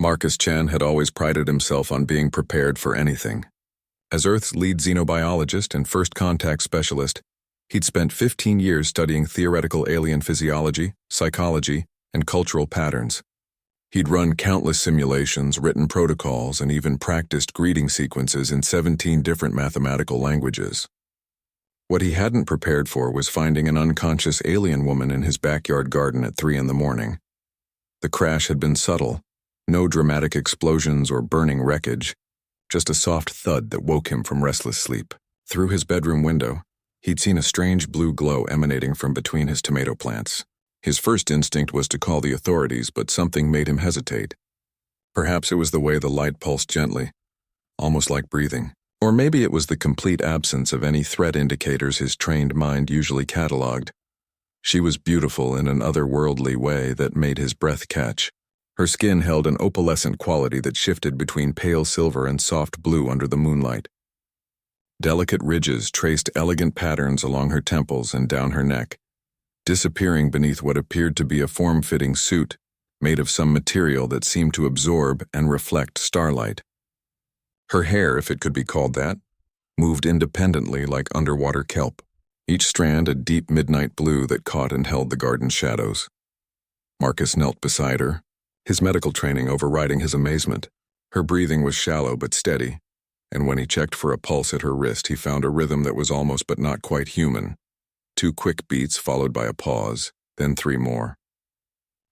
Marcus Chen had always prided himself on being prepared for anything. As Earth's lead xenobiologist and first contact specialist, he'd spent 15 years studying theoretical alien physiology, psychology, and cultural patterns. He'd run countless simulations, written protocols, and even practiced greeting sequences in 17 different mathematical languages. What he hadn't prepared for was finding an unconscious alien woman in his backyard garden at 3 a.m. The crash had been subtle, no dramatic explosions or burning wreckage, just a soft thud that woke him from restless sleep. Through his bedroom window, he'd seen a strange blue glow emanating from between his tomato plants. His first instinct was to call the authorities, but something made him hesitate. Perhaps it was the way the light pulsed gently, almost like breathing. Or maybe it was the complete absence of any threat indicators his trained mind usually catalogued. She was beautiful in an otherworldly way that made his breath catch. Her skin held an opalescent quality that shifted between pale silver and soft blue under the moonlight. Delicate ridges traced elegant patterns along her temples and down her neck, disappearing beneath what appeared to be a form-fitting suit made of some material that seemed to absorb and reflect starlight. Her hair, if it could be called that, moved independently like underwater kelp, each strand a deep midnight blue that caught and held the garden's shadows. Marcus knelt beside her, his medical training overriding his amazement. Her breathing was shallow but steady, and when he checked for a pulse at her wrist, he found a rhythm that was almost but not quite human. 2 quick beats followed by a pause, then 3 more.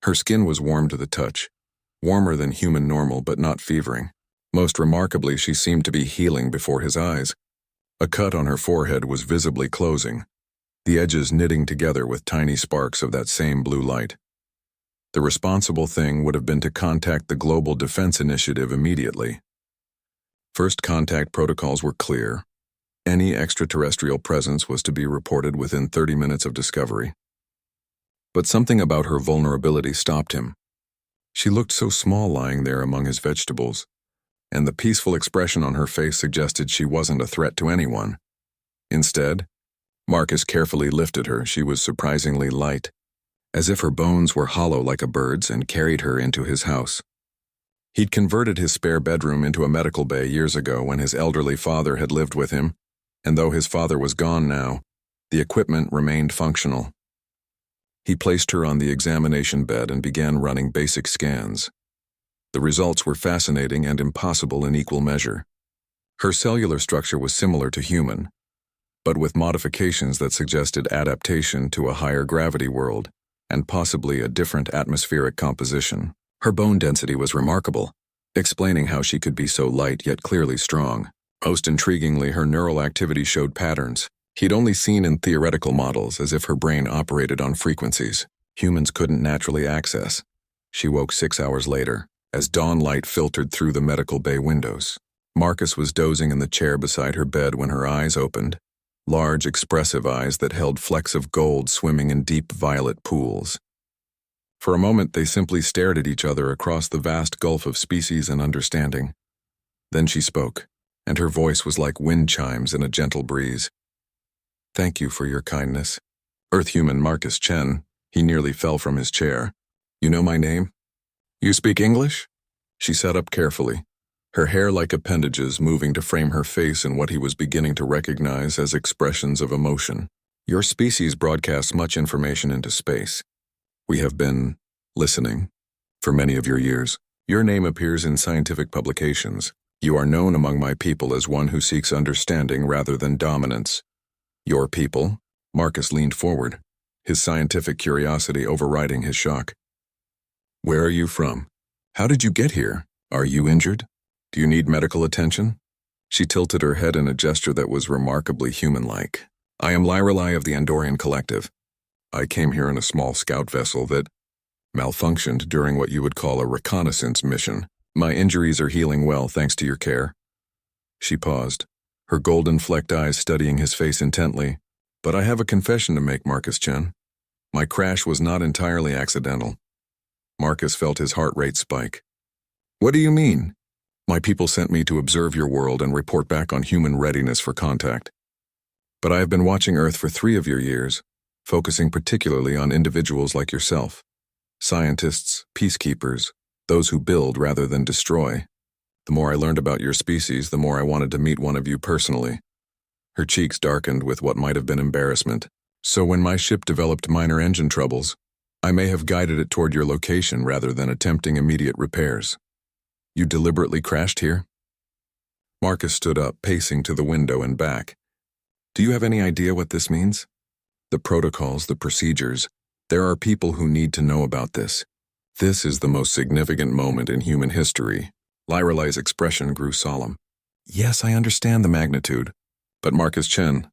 Her skin was warm to the touch, warmer than human normal but not fevering. Most remarkably, she seemed to be healing before his eyes. A cut on her forehead was visibly closing, the edges knitting together with tiny sparks of that same blue light. The responsible thing would have been to contact the Global Defense Initiative immediately. First contact protocols were clear. Any extraterrestrial presence was to be reported within 30 minutes of discovery. But something about her vulnerability stopped him. She looked so small lying there among his vegetables, and the peaceful expression on her face suggested she wasn't a threat to anyone. Instead, Marcus carefully lifted her. She was surprisingly light, as if her bones were hollow like a bird's, and carried her into his house. He'd converted his spare bedroom into a medical bay years ago when his elderly father had lived with him, and though his father was gone now, the equipment remained functional. He placed her on the examination bed and began running basic scans. The results were fascinating and impossible in equal measure. Her cellular structure was similar to human, but with modifications that suggested adaptation to a higher gravity world and possibly a different atmospheric composition. Her bone density was remarkable, explaining how she could be so light yet clearly strong. Most intriguingly, her neural activity showed patterns he'd only seen in theoretical models, as if her brain operated on frequencies humans couldn't naturally access. She woke 6 hours later, as dawn light filtered through the medical bay windows. Marcus was dozing in the chair beside her bed when her eyes opened, large, expressive eyes that held flecks of gold swimming in deep violet pools. For a moment, they simply stared at each other across the vast gulf of species and understanding. Then she spoke, and her voice was like wind chimes in a gentle breeze. "Thank you for your kindness." Earth-human Marcus Chen, he nearly fell from his chair. "You know my name? You speak English?" She sat up carefully, her hair like appendages moving to frame her face in what he was beginning to recognize as expressions of emotion. "Your species broadcasts much information into space. We have been listening for many of your years. Your name appears in scientific publications. You are known among my people as one who seeks understanding rather than dominance." "Your people?" Marcus leaned forward, his scientific curiosity overriding his shock. "Where are you from? How did you get here? Are you injured? Do you need medical attention?" She tilted her head in a gesture that was remarkably human-like. "I am Lyrelai of the Andorian Collective. I came here in a small scout vessel that malfunctioned during what you would call a reconnaissance mission. My injuries are healing well thanks to your care." She paused, her golden-flecked eyes studying his face intently. "But I have a confession to make, Marcus Chen. My crash was not entirely accidental." Marcus felt his heart rate spike. "What do you mean?" "My people sent me to observe your world and report back on human readiness for contact. But I have been watching Earth for 3 of your years, focusing particularly on individuals like yourself. Scientists, peacekeepers, those who build rather than destroy. The more I learned about your species, the more I wanted to meet one of you personally. Her cheeks darkened with what might have been embarrassment. So when my ship developed minor engine troubles, I may have guided it toward your location rather than attempting immediate repairs. You deliberately crashed here? Marcus stood up, pacing to the window and back. Do you have any idea what this means? The protocols, the procedures. There are people who need to know about this. This is the most significant moment in human history. Lyralei's expression grew solemn. Yes, I understand the magnitude. But Marcus Chen,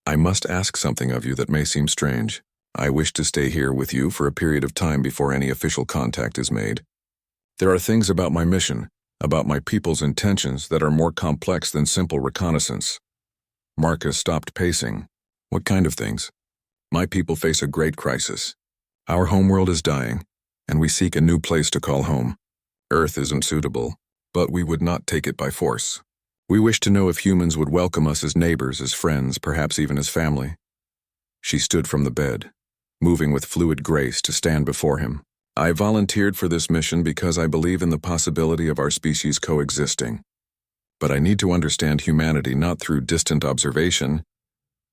I must ask something of you that may seem strange. I wish to stay here with you for a period of time before any official contact is made. There are things about my mission, about my people's intentions that are more complex than simple reconnaissance. Marcus stopped pacing. What kind of things? My people face a great crisis. Our homeworld is dying, and we seek a new place to call home. Earth isn't suitable, but we would not take it by force. We wish to know if humans would welcome us as neighbors, as friends, perhaps even as family. She stood from the bed, moving with fluid grace to stand before him. I volunteered for this mission because I believe in the possibility of our species coexisting. But I need to understand humanity not through distant observation,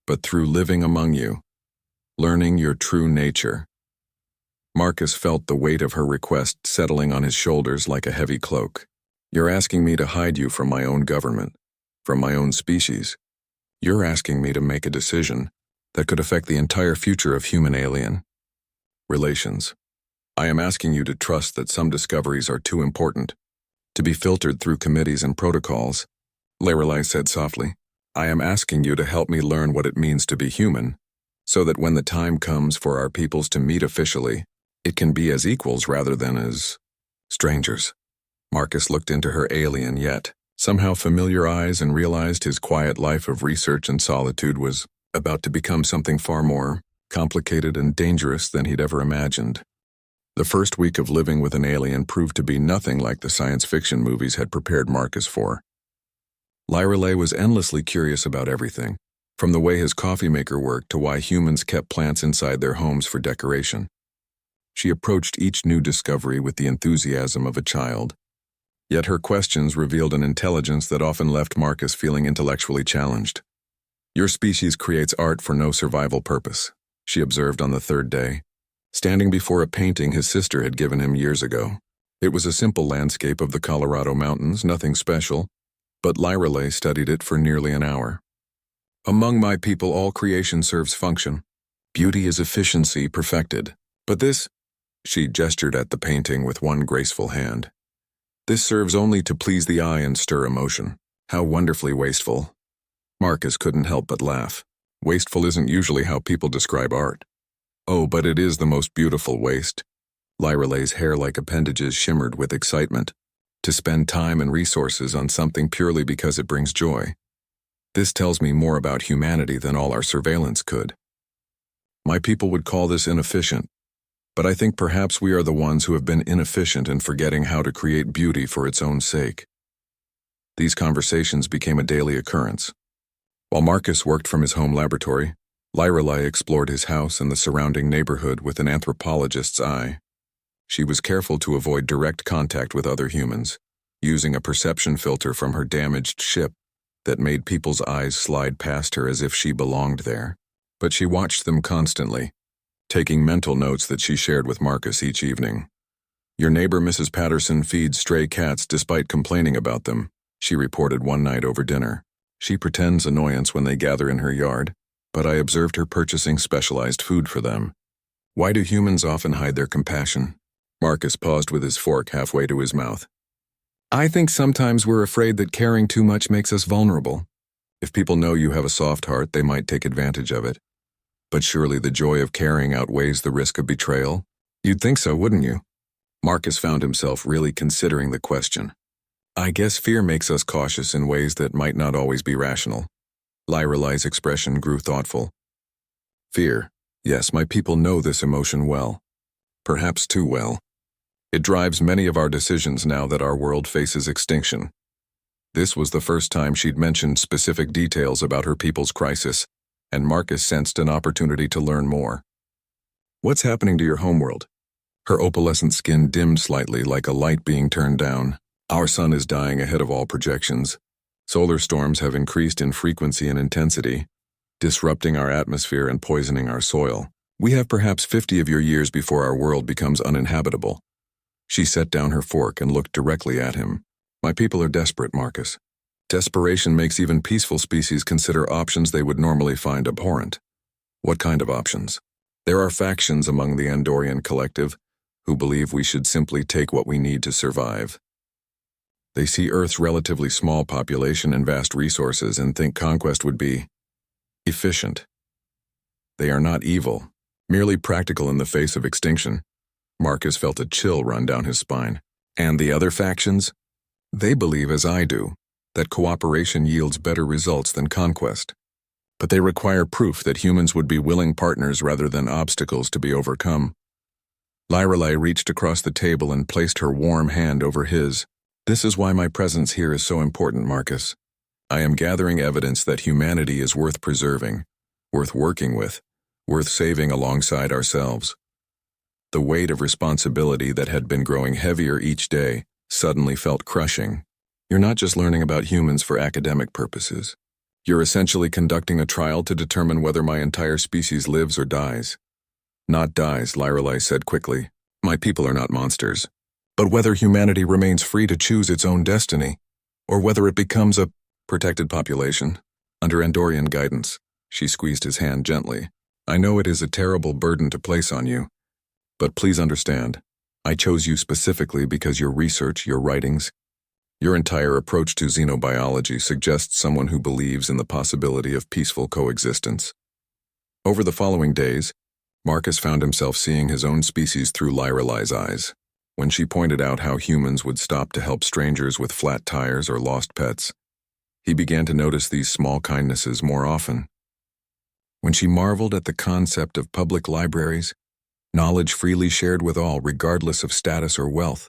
but through living among you, learning your true nature. Marcus felt the weight of her request settling on his shoulders like a heavy cloak. You're asking me to hide you from my own government, from my own species. You're asking me to make a decision that could affect the entire future of human-alien relations. I am asking you to trust that some discoveries are too important to be filtered through committees and protocols. Lorelei said softly, I am asking you to help me learn what it means to be human, so that when the time comes for our peoples to meet officially, it can be as equals rather than as strangers. Marcus looked into her alien yet somehow familiar eyes and realized his quiet life of research and solitude was about to become something far more complicated and dangerous than he'd ever imagined. The first week of living with an alien proved to be nothing like the science fiction movies had prepared Marcus for. Lorelei was endlessly curious about everything, from the way his coffee maker worked to why humans kept plants inside their homes for decoration. She approached each new discovery with the enthusiasm of a child, yet her questions revealed an intelligence that often left Marcus feeling intellectually challenged. Your species creates art for no survival purpose, she observed on the third day, standing before a painting his sister had given him years ago. It was a simple landscape of the Colorado mountains, nothing special, but Lorelei studied it for nearly an hour. Among my people, all creation serves function. Beauty is efficiency perfected. But this, she gestured at the painting with one graceful hand. This serves only to please the eye and stir emotion. How wonderfully wasteful. Marcus couldn't help but laugh. Wasteful isn't usually how people describe art. Oh, but it is the most beautiful waste. Lyralei's hair-like appendages shimmered with excitement. To spend time and resources on something purely because it brings joy. This tells me more about humanity than all our surveillance could. My people would call this inefficient, but I think perhaps we are the ones who have been inefficient in forgetting how to create beauty for its own sake. These conversations became a daily occurrence. While Marcus worked from his home laboratory, Lorelei explored his house and the surrounding neighborhood with an anthropologist's eye. She was careful to avoid direct contact with other humans, using a perception filter from her damaged ship that made people's eyes slide past her as if she belonged there. But she watched them constantly, taking mental notes that she shared with Marcus each evening. Your neighbor Mrs. Patterson feeds stray cats despite complaining about them, she reported one night over dinner. She pretends annoyance when they gather in her yard, but I observed her purchasing specialized food for them. Why do humans often hide their compassion? Marcus paused with his fork halfway to his mouth. I think sometimes we're afraid that caring too much makes us vulnerable. If people know you have a soft heart, they might take advantage of it. But surely the joy of caring outweighs the risk of betrayal? You'd think so, wouldn't you? Marcus found himself really considering the question. I guess fear makes us cautious in ways that might not always be rational. Lyralei's expression grew thoughtful. Fear. Yes, my people know this emotion well. Perhaps too well. It drives many of our decisions now that our world faces extinction. This was the first time she'd mentioned specific details about her people's crisis, and Marcus sensed an opportunity to learn more. What's happening to your homeworld? Her opalescent skin dimmed slightly like a light being turned down. Our sun is dying ahead of all projections. Solar storms have increased in frequency and intensity, disrupting our atmosphere and poisoning our soil. We have perhaps 50 of your years before our world becomes uninhabitable. She set down her fork and looked directly at him. My people are desperate, Marcus. Desperation makes even peaceful species consider options they would normally find abhorrent. What kind of options? There are factions among the Andorian collective who believe we should simply take what we need to survive. They see Earth's relatively small population and vast resources and think conquest would be efficient. They are not evil, merely practical in the face of extinction. Marcus felt a chill run down his spine. And the other factions? They believe, as I do, that cooperation yields better results than conquest. But they require proof that humans would be willing partners rather than obstacles to be overcome. Lorelei reached across the table and placed her warm hand over his. This is why my presence here is so important, Marcus. I am gathering evidence that humanity is worth preserving, worth working with, worth saving alongside ourselves. The weight of responsibility that had been growing heavier each day suddenly felt crushing. You're not just learning about humans for academic purposes. You're essentially conducting a trial to determine whether my entire species lives or dies. Not dies, Lorelei said quickly. My people are not monsters. But whether humanity remains free to choose its own destiny, or whether it becomes a protected population, under Andorian guidance. She squeezed his hand gently. I know it is a terrible burden to place on you, but please understand, I chose you specifically because your research, your writings, your entire approach to xenobiology suggests someone who believes in the possibility of peaceful coexistence. Over the following days, Marcus found himself seeing his own species through Lorelei's eyes. When she pointed out how humans would stop to help strangers with flat tires or lost pets, he began to notice these small kindnesses more often. When she marveled at the concept of public libraries, knowledge freely shared with all regardless of status or wealth,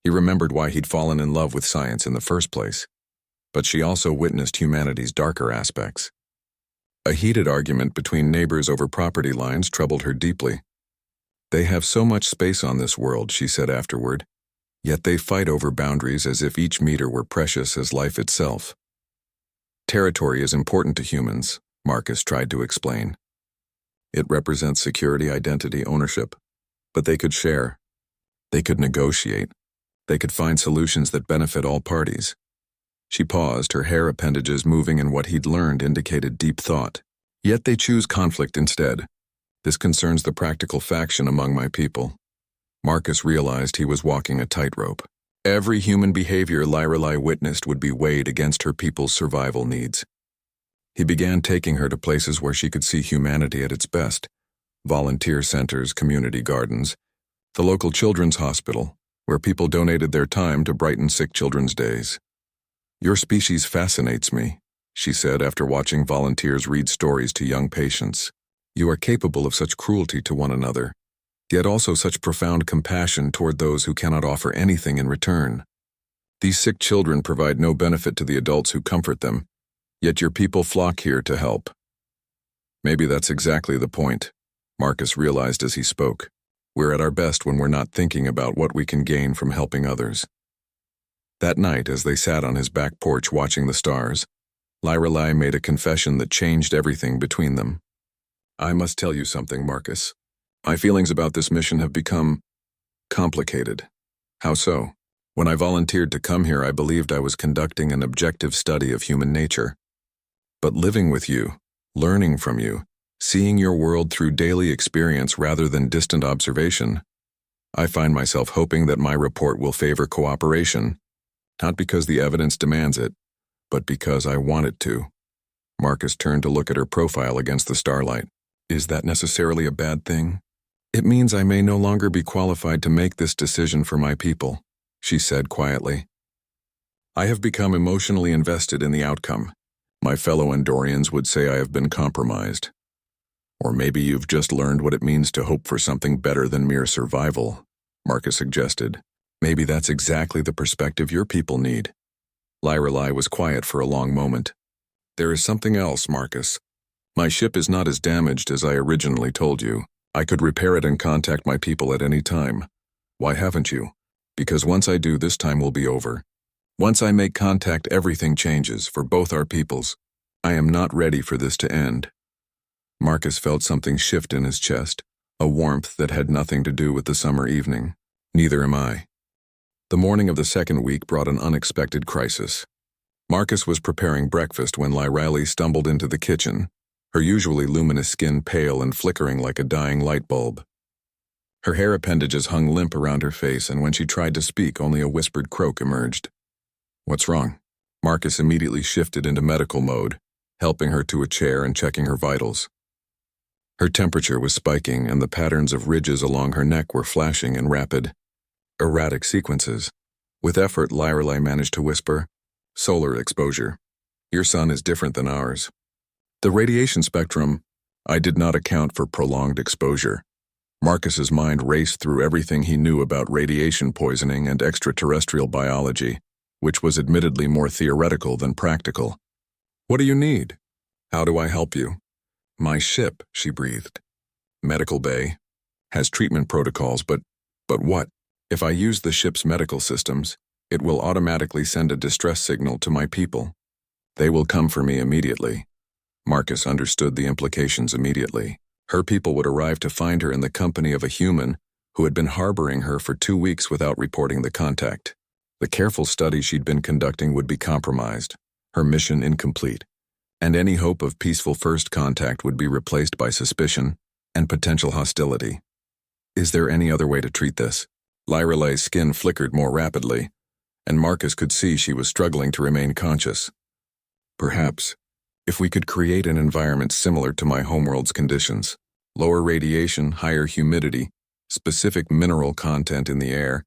he remembered why he'd fallen in love with science in the first place. But she also witnessed humanity's darker aspects. A heated argument between neighbors over property lines troubled her deeply. They have so much space on this world, she said afterward, yet they fight over boundaries as if each meter were precious as life itself. Territory is important to humans, Marcus tried to explain. It represents security, identity, ownership. But they could share. They could negotiate. They could find solutions that benefit all parties. She paused, her hair appendages moving, and what he'd learned indicated deep thought. Yet they choose conflict instead. This concerns the practical faction among my people. Marcus realized he was walking a tightrope. Every human behavior Lorelei witnessed would be weighed against her people's survival needs. He began taking her to places where she could see humanity at its best. Volunteer centers, community gardens, the local children's hospital, where people donated their time to brighten sick children's days. Your species fascinates me, she said after watching volunteers read stories to young patients. You are capable of such cruelty to one another, yet also such profound compassion toward those who cannot offer anything in return. These sick children provide no benefit to the adults who comfort them, yet your people flock here to help. Maybe that's exactly the point, Marcus realized as he spoke. We're at our best when we're not thinking about what we can gain from helping others. That night, as they sat on his back porch watching the stars, Lorelei made a confession that changed everything between them. I must tell you something, Marcus. My feelings about this mission have become complicated. How so? When I volunteered to come here, I believed I was conducting an objective study of human nature. But living with you, learning from you, seeing your world through daily experience rather than distant observation, I find myself hoping that my report will favor cooperation, not because the evidence demands it, but because I want it to. Marcus turned to look at her profile against the starlight. Is that necessarily a bad thing? It means I may no longer be qualified to make this decision for my people, she said quietly. I have become emotionally invested in the outcome. My fellow Andorians would say I have been compromised. Or maybe you've just learned what it means to hope for something better than mere survival, Marcus suggested. Maybe that's exactly the perspective your people need. Lorelei was quiet for a long moment. There is something else, Marcus. My ship is not as damaged as I originally told you. I could repair it and contact my people at any time. Why haven't you? Because once I do, this time will be over. Once I make contact, everything changes for both our peoples. I am not ready for this to end. Marcus felt something shift in his chest, a warmth that had nothing to do with the summer evening. Neither am I. The morning of the second week brought an unexpected crisis. Marcus was preparing breakfast when Lyrali stumbled into the kitchen, her usually luminous skin pale and flickering like a dying light bulb. Her hair appendages hung limp around her face, and when she tried to speak, only a whispered croak emerged. "What's wrong?" Marcus immediately shifted into medical mode, helping her to a chair and checking her vitals. Her temperature was spiking, and the patterns of ridges along her neck were flashing in rapid, erratic sequences. With effort, Lyrali managed to whisper, "Solar exposure. Your sun is different than ours." The radiation spectrum. I did not account for prolonged exposure. Marcus's mind raced through everything he knew about radiation poisoning and extraterrestrial biology, which was admittedly more theoretical than practical. "What do you need? How do I help you?" "My ship," she breathed. "Medical bay. Has treatment protocols, but what? If I use the ship's medical systems, it will automatically send a distress signal to my people. They will come for me immediately." Marcus understood the implications immediately. Her people would arrive to find her in the company of a human who had been harboring her for 2 weeks without reporting the contact. The careful study she'd been conducting would be compromised, her mission incomplete, and any hope of peaceful first contact would be replaced by suspicion and potential hostility. Is there any other way to treat this? Lyrali's skin flickered more rapidly, and Marcus could see she was struggling to remain conscious. Perhaps, if we could create an environment similar to my homeworld's conditions, lower radiation, higher humidity, specific mineral content in the air.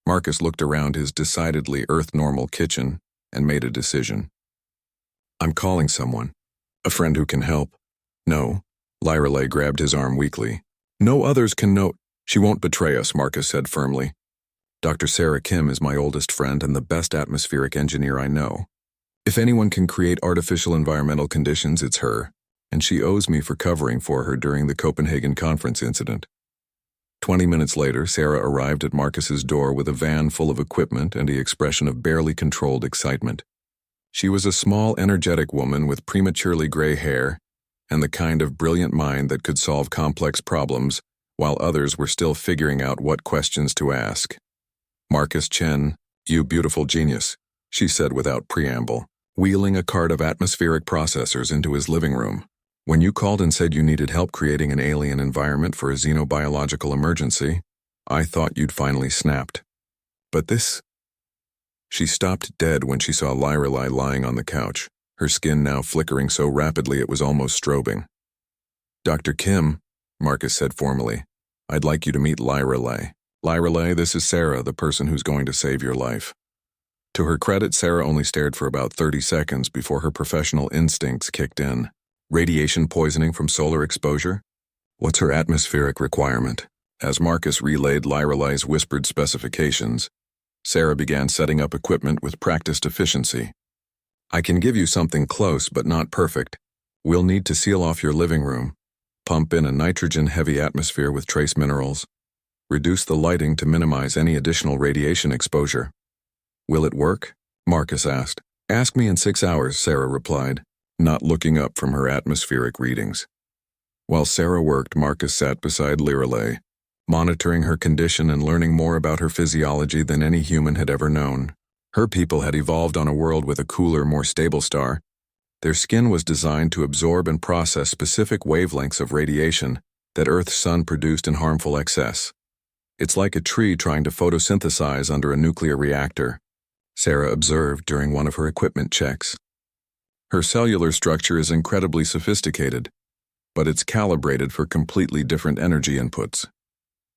Marcus looked around his decidedly Earth-normal kitchen and made a decision. "I'm calling someone. A friend who can help." "No." Lyrali grabbed his arm weakly. "No others can know." "She won't betray us," Marcus said firmly. "Dr. Sarah Kim is my oldest friend and the best atmospheric engineer I know. If anyone can create artificial environmental conditions, it's her, and she owes me for covering for her during the Copenhagen conference incident." 20 minutes later, Sarah arrived at Marcus's door with a van full of equipment and the expression of barely controlled excitement. She was a small, energetic woman with prematurely gray hair and the kind of brilliant mind that could solve complex problems while others were still figuring out what questions to ask. "Marcus Chen, you beautiful genius," she said without preamble, wheeling a cart of atmospheric processors into his living room. "When you called and said you needed help creating an alien environment for a xenobiological emergency, I thought you'd finally snapped. But this..." She stopped dead when she saw Lyrali lying on the couch, her skin now flickering so rapidly it was almost strobing. "Dr. Kim," Marcus said formally, "I'd like you to meet Lyrali. Lyrali, this is Sarah, the person who's going to save your life." To her credit, Sarah only stared for about 30 seconds before her professional instincts kicked in. Radiation poisoning from solar exposure? What's her atmospheric requirement? As Marcus relayed Lyrali's whispered specifications, Sarah began setting up equipment with practiced efficiency. "I can give you something close but not perfect. We'll need to seal off your living room, pump in a nitrogen-heavy atmosphere with trace minerals, reduce the lighting to minimize any additional radiation exposure." "Will it work?" Marcus asked. "Ask me in 6 hours," Sarah replied, not looking up from her atmospheric readings. While Sarah worked, Marcus sat beside Lyrali, monitoring her condition and learning more about her physiology than any human had ever known. Her people had evolved on a world with a cooler, more stable star. Their skin was designed to absorb and process specific wavelengths of radiation that Earth's sun produced in harmful excess. "It's like a tree trying to photosynthesize under a nuclear reactor," Sarah observed during one of her equipment checks. "Her cellular structure is incredibly sophisticated, but it's calibrated for completely different energy inputs."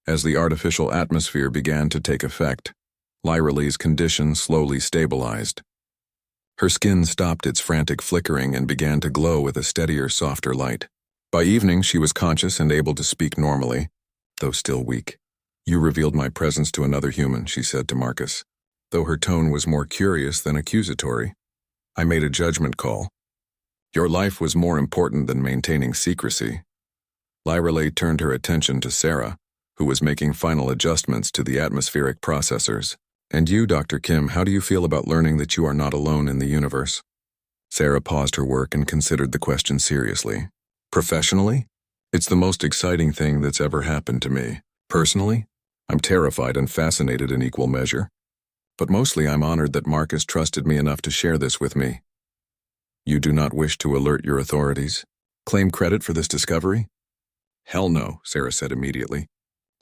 As the artificial atmosphere began to take effect, Lyrali's condition slowly stabilized. Her skin stopped its frantic flickering and began to glow with a steadier, softer light. By evening, she was conscious and able to speak normally, though still weak. "You revealed my presence to another human," she said to Marcus, though her tone was more curious than accusatory. "I made a judgment call. Your life was more important than maintaining secrecy." Lyreley turned her attention to Sarah, who was making final adjustments to the atmospheric processors. And you, Dr. Kim, how do you feel about learning that you are not alone in the universe? Sarah paused her work and considered the question seriously. Professionally? It's the most exciting thing that's ever happened to me. Personally? I'm terrified and fascinated in equal measure. But mostly I'm honored that Marcus trusted me enough to share this with me. You do not wish to alert your authorities? Claim credit for this discovery? Hell no, Sarah said immediately.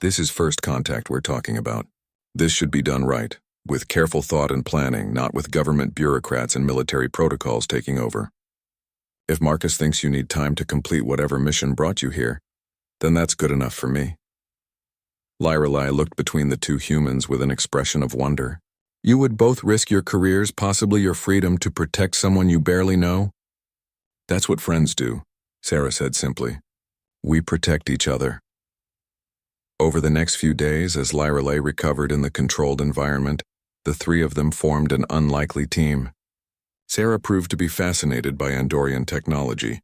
This is first contact we're talking about. This should be done right, with careful thought and planning, not with government bureaucrats and military protocols taking over. If Marcus thinks you need time to complete whatever mission brought you here, then that's good enough for me. Lyreley looked between the two humans with an expression of wonder. You would both risk your careers, possibly your freedom, to protect someone you barely know? That's what friends do, Sarah said simply. We protect each other. Over the next few days, as Lyreley recovered in the controlled environment, the three of them formed an unlikely team. Sarah proved to be fascinated by Andorian technology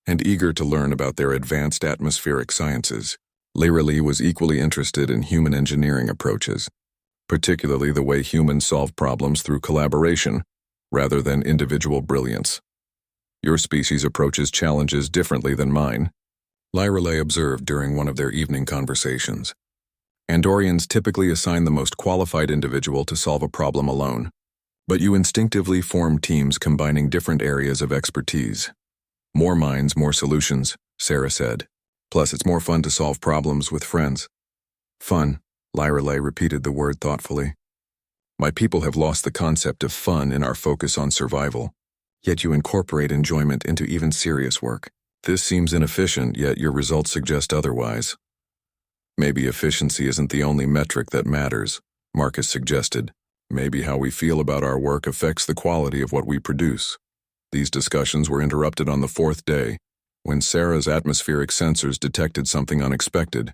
and eager to learn about their advanced atmospheric sciences. Lyreley was equally interested in human engineering approaches, particularly the way humans solve problems through collaboration rather than individual brilliance. Your species approaches challenges differently than mine, Lyreley observed during one of their evening conversations. Andorians typically assign the most qualified individual to solve a problem alone, but you instinctively form teams combining different areas of expertise. More minds, more solutions, Sarah said. Plus, it's more fun to solve problems with friends. Fun, Lyreley repeated the word thoughtfully. My people have lost the concept of fun in our focus on survival, yet you incorporate enjoyment into even serious work. This seems inefficient, yet your results suggest otherwise. Maybe efficiency isn't the only metric that matters, Marcus suggested. Maybe how we feel about our work affects the quality of what we produce. These discussions were interrupted on the fourth day, when Sarah's atmospheric sensors detected something unexpected.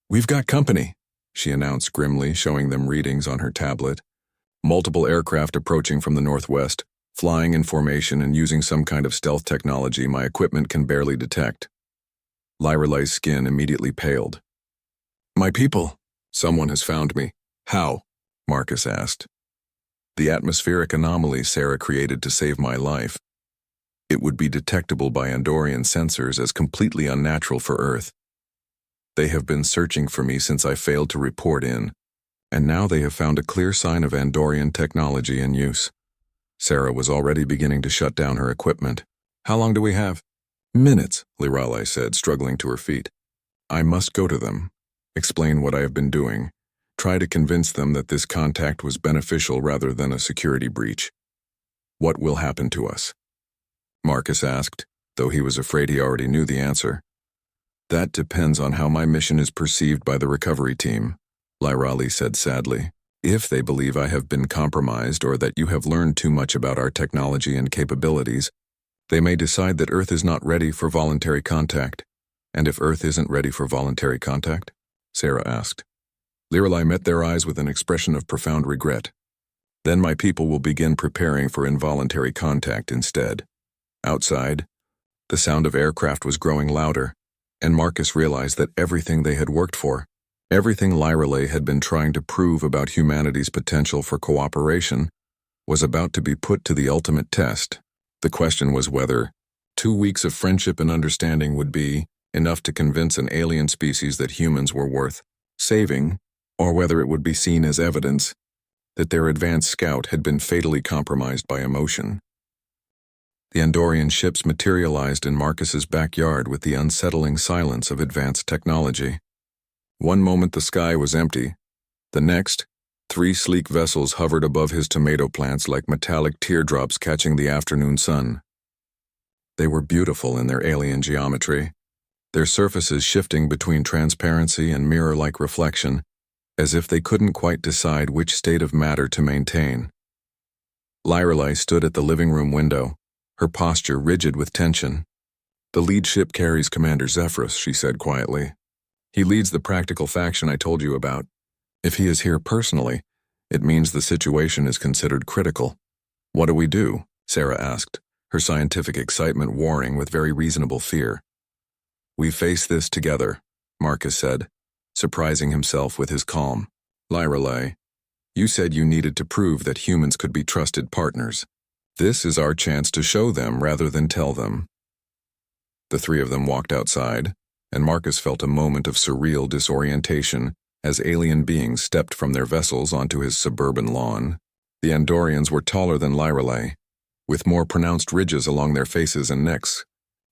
We've got company, she announced grimly, showing them readings on her tablet. Multiple aircraft approaching from the northwest, flying in formation and using some kind of stealth technology my equipment can barely detect. Lyreley's skin immediately paled. My people, someone has found me. How? Marcus asked. The atmospheric anomaly Sarah created to save my life. It would be detectable by Andorian sensors as completely unnatural for Earth. They have been searching for me since I failed to report in, and now they have found a clear sign of Andorian technology in use. Sarah was already beginning to shut down her equipment. How long do we have? Minutes, Lyreley said, struggling to her feet. I must go to them, explain what I have been doing, try to convince them that this contact was beneficial rather than a security breach. What will happen to us? Marcus asked, though he was afraid he already knew the answer. That depends on how my mission is perceived by the recovery team, Lyreley said sadly. If they believe I have been compromised or that you have learned too much about our technology and capabilities, they may decide that Earth is not ready for voluntary contact. And if Earth isn't ready for voluntary contact? Sarah asked. Lyreley met their eyes with an expression of profound regret. Then my people will begin preparing for involuntary contact instead. Outside, the sound of aircraft was growing louder, and Marcus realized that everything they had worked for, everything Lyreley had been trying to prove about humanity's potential for cooperation, was about to be put to the ultimate test. The question was whether 2 weeks of friendship and understanding would be enough to convince an alien species that humans were worth saving, or whether it would be seen as evidence that their advanced scout had been fatally compromised by emotion. The Andorian ships materialized in Marcus's backyard with the unsettling silence of advanced technology. One moment the sky was empty. The next, 3 sleek vessels hovered above his tomato plants like metallic teardrops catching the afternoon sun. They were beautiful in their alien geometry, their surfaces shifting between transparency and mirror-like reflection, as if they couldn't quite decide which state of matter to maintain. Lyreley stood at the living room window, her posture rigid with tension. The lead ship carries Commander Zephyrus, she said quietly. He leads the practical faction I told you about. If he is here personally, it means the situation is considered critical. What do we do? Sarah asked, her scientific excitement warring with very reasonable fear. We face this together, Marcus said, surprising himself with his calm. Lyrelei, you said you needed to prove that humans could be trusted partners. This is our chance to show them rather than tell them. The three of them walked outside, and Marcus felt a moment of surreal disorientation as alien beings stepped from their vessels onto his suburban lawn. The Andorians were taller than Lyrelei, with more pronounced ridges along their faces and necks,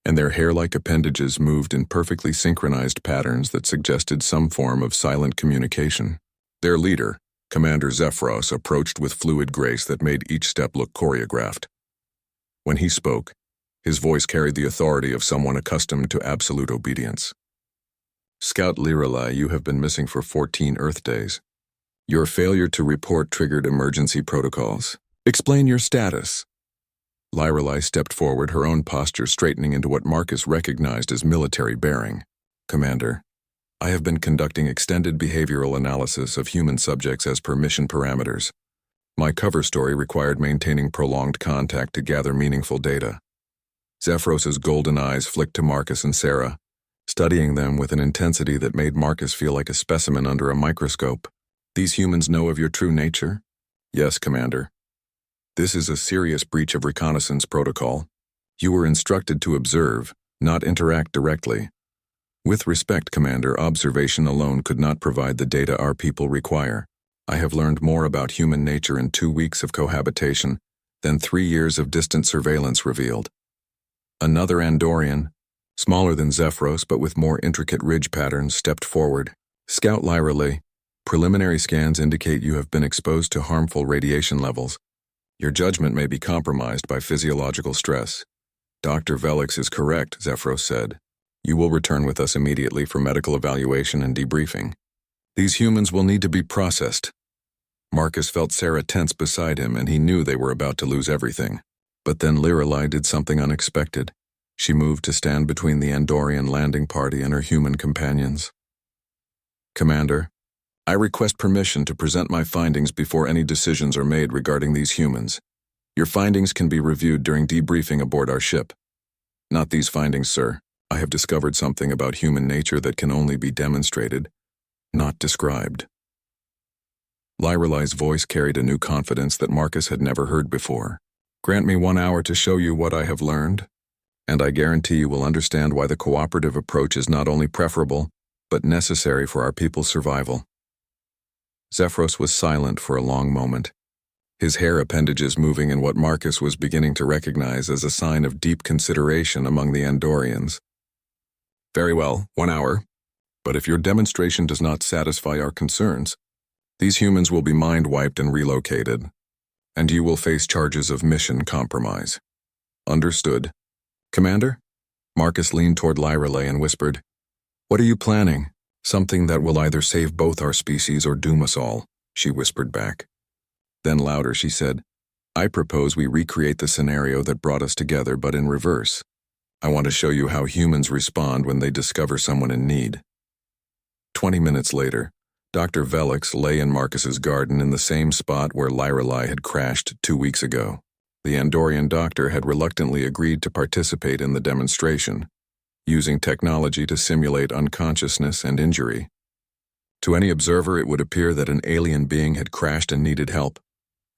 and their hair-like appendages moved in perfectly synchronized patterns that suggested some form of silent communication. Their leader, Commander Zephyros, approached with fluid grace that made each step look choreographed. When he spoke, his voice carried the authority of someone accustomed to absolute obedience. Scout Lyrelei, you have been missing for 14 Earth days. Your failure to report triggered emergency protocols. Explain your status. Lyrelei stepped forward, her own posture straightening into what Marcus recognized as military bearing. Commander, I have been conducting extended behavioral analysis of human subjects as per mission parameters. My cover story required maintaining prolonged contact to gather meaningful data. Zephyros's golden eyes flicked to Marcus and Sarah, studying them with an intensity that made Marcus feel like a specimen under a microscope. These humans know of your true nature? Yes, Commander. This is a serious breach of reconnaissance protocol. You were instructed to observe, not interact directly. With respect, Commander, observation alone could not provide the data our people require. I have learned more about human nature in 2 weeks of cohabitation than 3 years of distant surveillance revealed. Another Andorian, smaller than Zephyros but with more intricate ridge patterns, stepped forward. Scout Lyrelei, preliminary scans indicate you have been exposed to harmful radiation levels. Your judgment may be compromised by physiological stress. Dr. Velix is correct, Zephyros said. You will return with us immediately for medical evaluation and debriefing. These humans will need to be processed. Marcus felt Sarah tense beside him, and he knew they were about to lose everything. But then Lyrelei did something unexpected. She moved to stand between the Andorian landing party and her human companions. Commander, I request permission to present my findings before any decisions are made regarding these humans. Your findings can be reviewed during debriefing aboard our ship. Not these findings, sir. I have discovered something about human nature that can only be demonstrated, not described. Lyrelei's voice carried a new confidence that Marcus had never heard before. Grant me 1 hour to show you what I have learned, and I guarantee you will understand why the cooperative approach is not only preferable, but necessary for our people's survival. Zephyros was silent for a long moment, his hair appendages moving in what Marcus was beginning to recognize as a sign of deep consideration among the Andorians. Very well, 1 hour. But if your demonstration does not satisfy our concerns, these humans will be mind-wiped and relocated, and you will face charges of mission compromise. Understood. Commander? Marcus leaned toward Lyrelei and whispered, What are you planning? Something that will either save both our species or doom us all, she whispered back. Then louder she said, I propose we recreate the scenario that brought us together, but in reverse. I want to show you how humans respond when they discover someone in need. 20 minutes later, Dr. Velix lay in Marcus's garden in the same spot where Lyrelei had crashed 2 weeks ago. The Andorian doctor had reluctantly agreed to participate in the demonstration, using technology to simulate unconsciousness and injury. To any observer, it would appear that an alien being had crashed and needed help.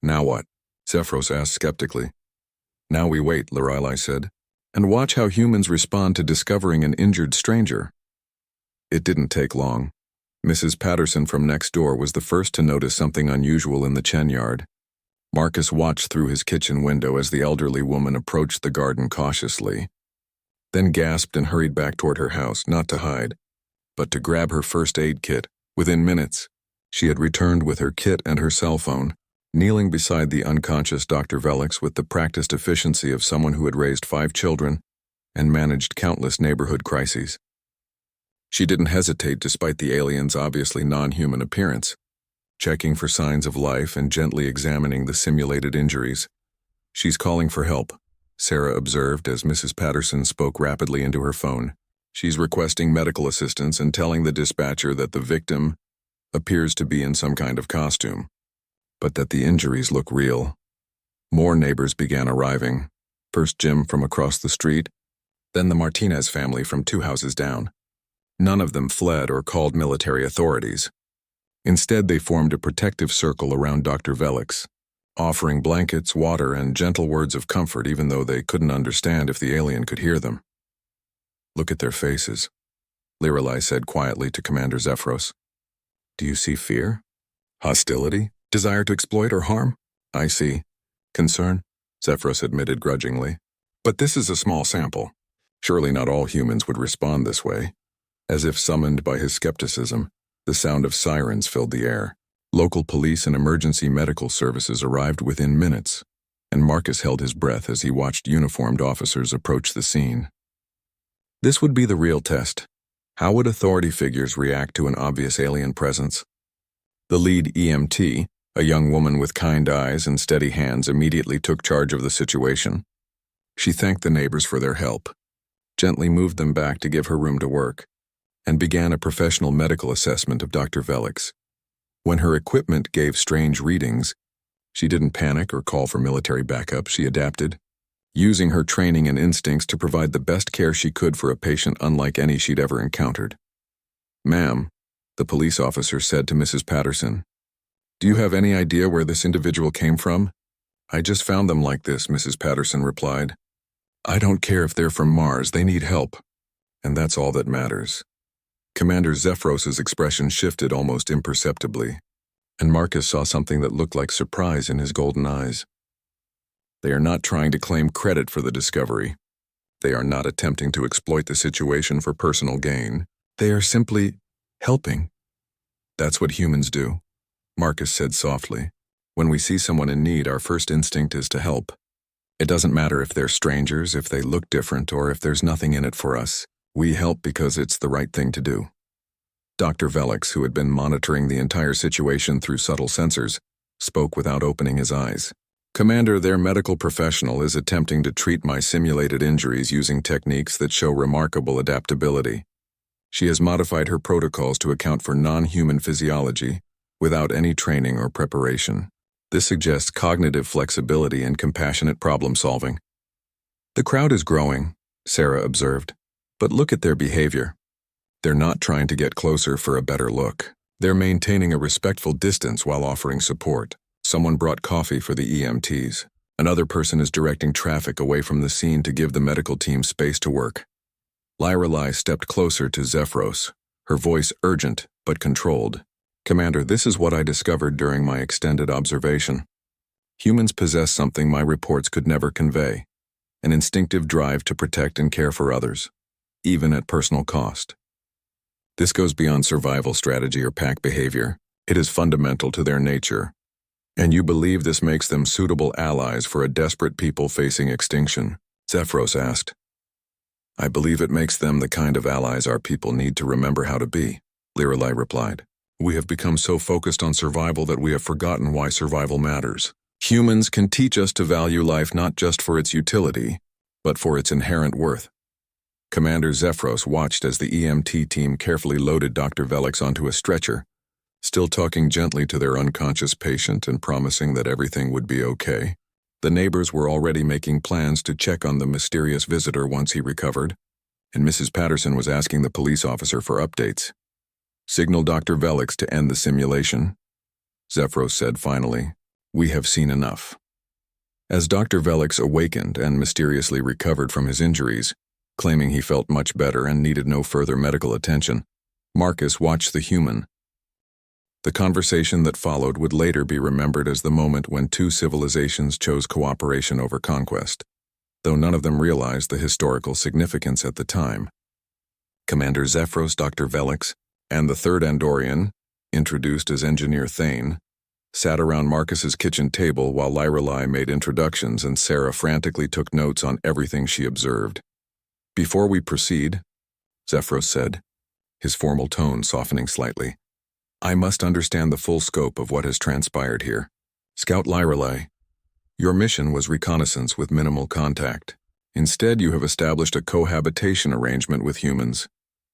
Now what? Zephyros asked skeptically. Now we wait, Lyrelei said, and watch how humans respond to discovering an injured stranger. It didn't take long. Mrs. Patterson from next door was the first to notice something unusual in the chen yard. Marcus watched through his kitchen window as the elderly woman approached the garden cautiously, then gasped and hurried back toward her house, not to hide, but to grab her first aid kit. Within minutes, she had returned with her kit and her cell phone, kneeling beside the unconscious Dr. Velix with the practiced efficiency of someone who had raised 5 children and managed countless neighborhood crises. She didn't hesitate despite the alien's obviously non-human appearance, checking for signs of life and gently examining the simulated injuries. She's calling for help, Sarah observed as Mrs. Patterson spoke rapidly into her phone. She's requesting medical assistance and telling the dispatcher that the victim appears to be in some kind of costume, but that the injuries look real. More neighbors began arriving. First Jim from across the street, then the Martinez family from 2 houses down. None of them fled or called military authorities. Instead, they formed a protective circle around Dr. Velix, offering blankets, water, and gentle words of comfort even though they couldn't understand if the alien could hear them. "Look at their faces," Lirelai said quietly to Commander Zephyros. "Do you see fear? Hostility? Desire to exploit or harm?" "I see. Concern," Zephyros admitted grudgingly. "But this is a small sample. Surely not all humans would respond this way." As if summoned by his skepticism, the sound of sirens filled the air. Local police and emergency medical services arrived within minutes, and Marcus held his breath as he watched uniformed officers approach the scene. This would be the real test. How would authority figures react to an obvious alien presence? The lead EMT, a young woman with kind eyes and steady hands, immediately took charge of the situation. She thanked the neighbors for their help, gently moved them back to give her room to work, and began a professional medical assessment of Dr. Velix. When her equipment gave strange readings, she didn't panic or call for military backup. She adapted, using her training and instincts to provide the best care she could for a patient unlike any she'd ever encountered. "Ma'am," the police officer said to Mrs. Patterson, "do you have any idea where this individual came from?" "I just found them like this," Mrs. Patterson replied. "I don't care if they're from Mars, they need help. And that's all that matters." Commander Zephyros's expression shifted almost imperceptibly, and Marcus saw something that looked like surprise in his golden eyes. They are not trying to claim credit for the discovery. They are not attempting to exploit the situation for personal gain. They are simply helping. "That's what humans do," Marcus said softly. "When we see someone in need, our first instinct is to help. It doesn't matter if they're strangers, if they look different, or if there's nothing in it for us. We help because it's the right thing to do." Dr. Velix, who had been monitoring the entire situation through subtle sensors, spoke without opening his eyes. "Commander, their medical professional is attempting to treat my simulated injuries using techniques that show remarkable adaptability. She has modified her protocols to account for non-human physiology without any training or preparation. This suggests cognitive flexibility and compassionate problem-solving." "The crowd is growing," Sarah observed. "But look at their behavior. They're not trying to get closer for a better look. They're maintaining a respectful distance while offering support. Someone brought coffee for the EMTs. Another person is directing traffic away from the scene to give the medical team space to work." Lirelai stepped closer to Zephyros, her voice urgent but controlled. "Commander, this is what I discovered during my extended observation. Humans possess something my reports could never convey: an instinctive drive to protect and care for others, even at personal cost. This goes beyond survival strategy or pack behavior. It is fundamental to their nature. And you believe this makes them suitable allies for a desperate people facing extinction?" Zephyros asked. "I believe it makes them the kind of allies our people need to remember how to be," Lirelai replied. "We have become so focused on survival that we have forgotten why survival matters. Humans can teach us to value life not just for its utility, but for its inherent worth." Commander Zephyros watched as the EMT team carefully loaded Dr. Velix onto a stretcher, still talking gently to their unconscious patient and promising that everything would be okay. The neighbors were already making plans to check on the mysterious visitor once he recovered, and Mrs. Patterson was asking the police officer for updates. "Signal Dr. Velix to end the simulation," Zephyros said finally. "We have seen enough." As Dr. Velix awakened and mysteriously recovered from his injuries, claiming he felt much better and needed no further medical attention, Marcus watched the human. The conversation that followed would later be remembered as the moment when 2 civilizations chose cooperation over conquest, though none of them realized the historical significance at the time. Commander Zephyros, Dr. Velix, and the third Andorian, introduced as Engineer Thane, sat around Marcus's kitchen table while Lirelai made introductions and Sarah frantically took notes on everything she observed. "Before we proceed," Zephyros said, his formal tone softening slightly, "I must understand the full scope of what has transpired here. Scout Lirelai, your mission was reconnaissance with minimal contact. Instead, you have established a cohabitation arrangement with humans,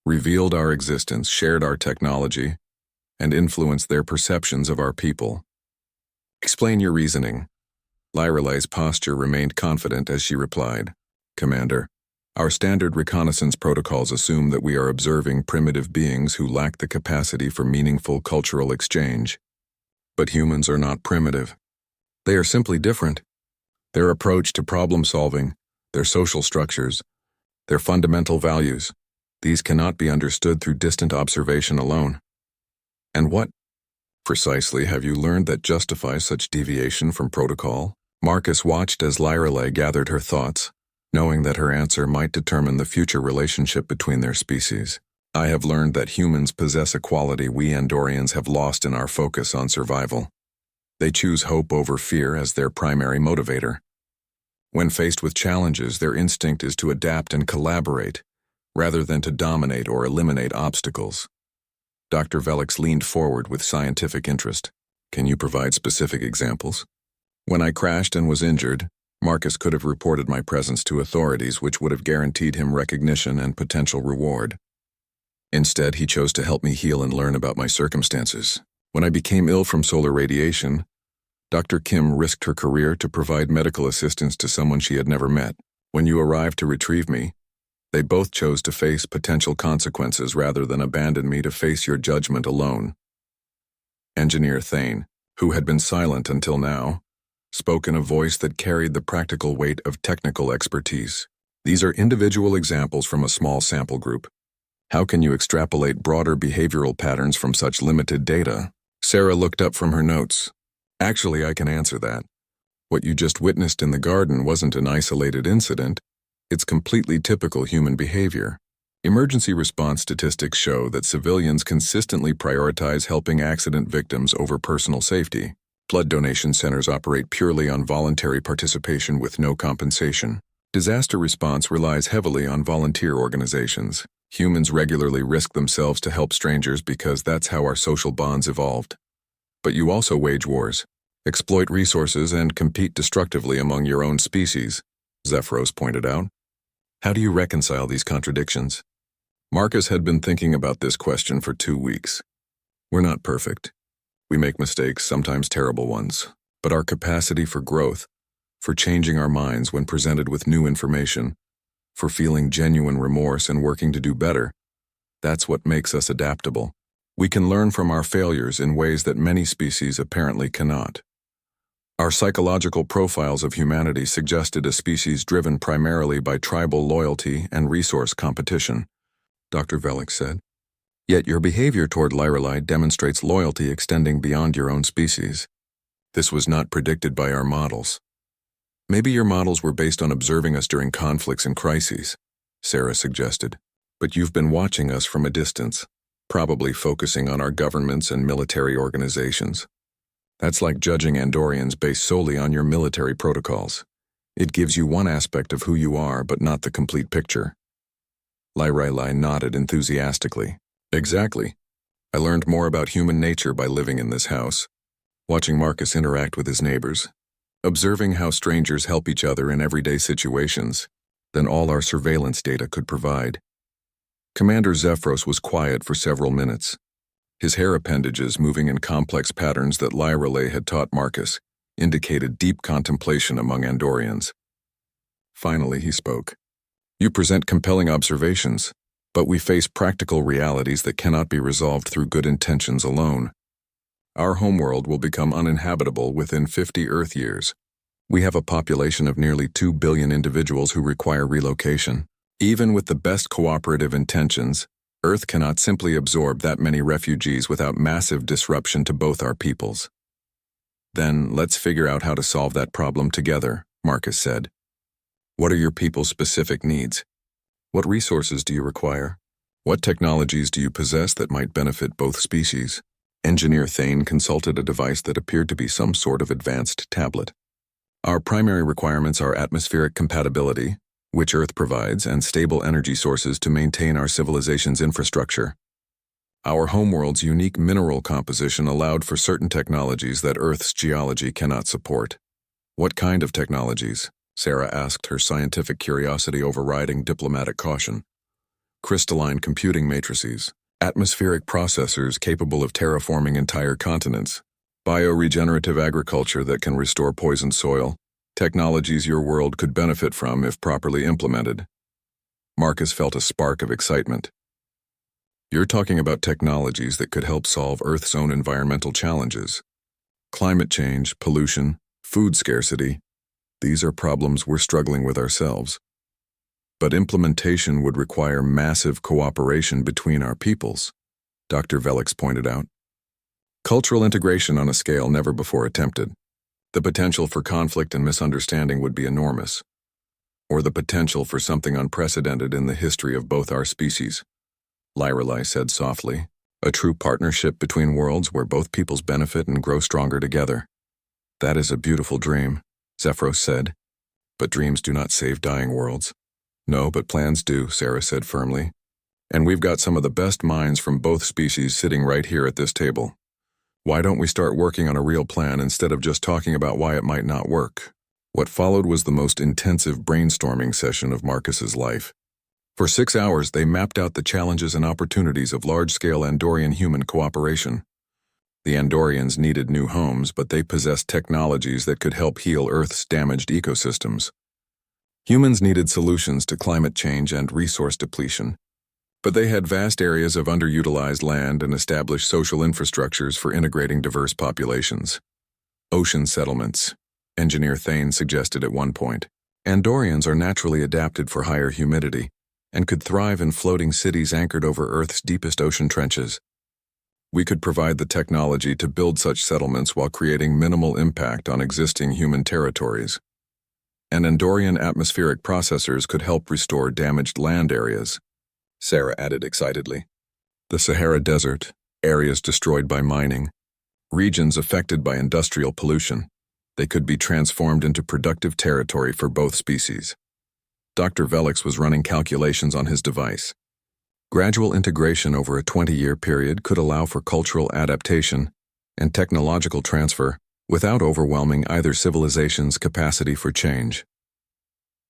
revealed our existence, shared our technology, and influenced their perceptions of our people. Explain your reasoning." Lirelai's posture remained confident as she replied, "Commander, Our standard reconnaissance protocols assume that we are observing primitive beings who lack the capacity for meaningful cultural exchange. But humans are not primitive. They are simply different. Their approach to problem solving, their social structures, their fundamental values, these cannot be understood through distant observation alone. And what, precisely, have you learned that justifies such deviation from protocol? Marcus watched as Lyrelei gathered her thoughts, knowing that her answer might determine the future relationship between their species. I have learned that humans possess a quality we Andorians have lost in our focus on survival. They choose hope over fear as their primary motivator. When faced with challenges, their instinct is to adapt and collaborate, rather than to dominate or eliminate obstacles. Dr. Velix leaned forward with scientific interest. Can you provide specific examples? When I crashed and was injured, Marcus could have reported my presence to authorities, which would have guaranteed him recognition and potential reward. Instead, he chose to help me heal and learn about my circumstances. When I became ill from solar radiation, Dr. Kim risked her career to provide medical assistance to someone she had never met. When you arrived to retrieve me, they both chose to face potential consequences rather than abandon me to face your judgment alone. Engineer Thane, who had been silent until now, spoke in a voice that carried the practical weight of technical expertise. These are individual examples from a small sample group. How can you extrapolate broader behavioral patterns from such limited data? Sarah looked up from her notes. Actually, I can answer that. What you just witnessed in the garden wasn't an isolated incident. It's completely typical human behavior. Emergency response statistics show that civilians consistently prioritize helping accident victims over personal safety. Blood donation centers operate purely on voluntary participation with no compensation. Disaster response relies heavily on volunteer organizations. Humans regularly risk themselves to help strangers because that's how our social bonds evolved. But you also wage wars, exploit resources, and compete destructively among your own species, Zephyros pointed out. How do you reconcile these contradictions? Marcus had been thinking about this question for 2 weeks. We're not perfect. We make mistakes, sometimes terrible ones, but our capacity for growth, for changing our minds when presented with new information, for feeling genuine remorse and working to do better, that's what makes us adaptable. We can learn from our failures in ways that many species apparently cannot. Our psychological profiles of humanity suggested a species driven primarily by tribal loyalty and resource competition, Dr. Velix said. Yet your behavior toward Lyrelei demonstrates loyalty extending beyond your own species. This was not predicted by our models. Maybe your models were based on observing us during conflicts and crises, Sarah suggested. But you've been watching us from a distance, probably focusing on our governments and military organizations. That's like judging Andorians based solely on your military protocols. It gives you one aspect of who you are, but not the complete picture. Lyrelei nodded enthusiastically. Exactly. I learned more about human nature by living in this house, watching Marcus interact with his neighbors, observing how strangers help each other in everyday situations, than all our surveillance data could provide. Commander Zephyros was quiet for several minutes, his hair appendages moving in complex patterns that Lyrelei had taught Marcus, indicated deep contemplation among Andorians. Finally, he spoke. You present compelling observations, but we face practical realities that cannot be resolved through good intentions alone. Our homeworld will become uninhabitable within 50 Earth years. We have a population of nearly 2 billion individuals who require relocation. Even with the best cooperative intentions, Earth cannot simply absorb that many refugees without massive disruption to both our peoples. Then, let's figure out how to solve that problem together, Marcus said. What are your people's specific needs? What resources do you require? What technologies do you possess that might benefit both species? Engineer Thane consulted a device that appeared to be some sort of advanced tablet. Our primary requirements are atmospheric compatibility, which Earth provides, and stable energy sources to maintain our civilization's infrastructure. Our homeworld's unique mineral composition allowed for certain technologies that Earth's geology cannot support. What kind of technologies? Sarah asked, her scientific curiosity overriding diplomatic caution. Crystalline computing matrices, atmospheric processors capable of terraforming entire continents, bioregenerative agriculture that can restore poisoned soil, technologies your world could benefit from if properly implemented. Marcus felt a spark of excitement. You're talking about technologies that could help solve Earth's own environmental challenges. Climate change, pollution, food scarcity, these are problems we're struggling with ourselves. But implementation would require massive cooperation between our peoples, Dr. Velix pointed out. Cultural integration on a scale never before attempted. The potential for conflict and misunderstanding would be enormous, or the potential for something unprecedented in the history of both our species, Lyrelai said softly. A true partnership between worlds where both peoples benefit and grow stronger together. That is a beautiful dream, Zephyros said. But dreams do not save dying worlds. No, but plans do, Sarah said firmly. And we've got some of the best minds from both species sitting right here at this table. Why don't we start working on a real plan instead of just talking about why it might not work? What followed was the most intensive brainstorming session of Marcus's life. For 6 hours, they mapped out the challenges and opportunities of large-scale Andorian human cooperation. The Andorians needed new homes, but they possessed technologies that could help heal Earth's damaged ecosystems. Humans needed solutions to climate change and resource depletion, but they had vast areas of underutilized land and established social infrastructures for integrating diverse populations. Ocean settlements, Engineer Thane suggested at one point. Andorians are naturally adapted for higher humidity and could thrive in floating cities anchored over Earth's deepest ocean trenches. We could provide the technology to build such settlements while creating minimal impact on existing human territories. And Andorian atmospheric processors could help restore damaged land areas, Sarah added excitedly. The Sahara Desert, areas destroyed by mining, regions affected by industrial pollution, they could be transformed into productive territory for both species. Dr. Velix was running calculations on his device. Gradual integration over a 20-year period could allow for cultural adaptation and technological transfer without overwhelming either civilization's capacity for change.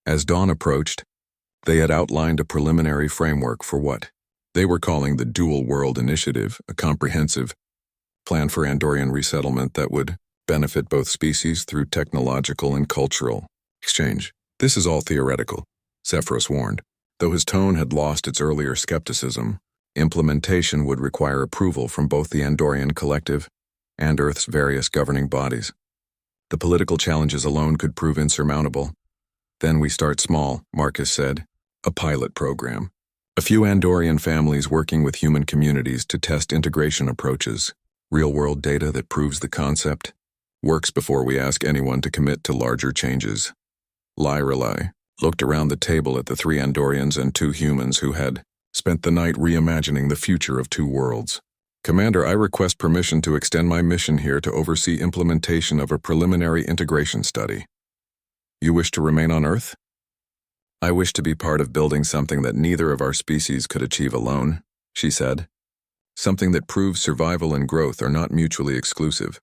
As dawn approached, they had outlined a preliminary framework for what they were calling the Dual World Initiative, a comprehensive plan for Andorian resettlement that would benefit both species through technological and cultural exchange. This is all theoretical, Zephyros warned. Though his tone had lost its earlier skepticism, implementation would require approval from both the Andorian collective and Earth's various governing bodies. The political challenges alone could prove insurmountable. Then we start small, Marcus said. A pilot program. A few Andorian families working with human communities to test integration approaches. Real-world data that proves the concept. Works before we ask anyone to commit to larger changes. Lyrelai looked around the table at the 3 Andorians and 2 humans who had spent the night reimagining the future of 2 worlds. Commander, I request permission to extend my mission here to oversee implementation of a preliminary integration study. You wish to remain on Earth? I wish to be part of building something that neither of our species could achieve alone, she said. Something that proves survival and growth are not mutually exclusive.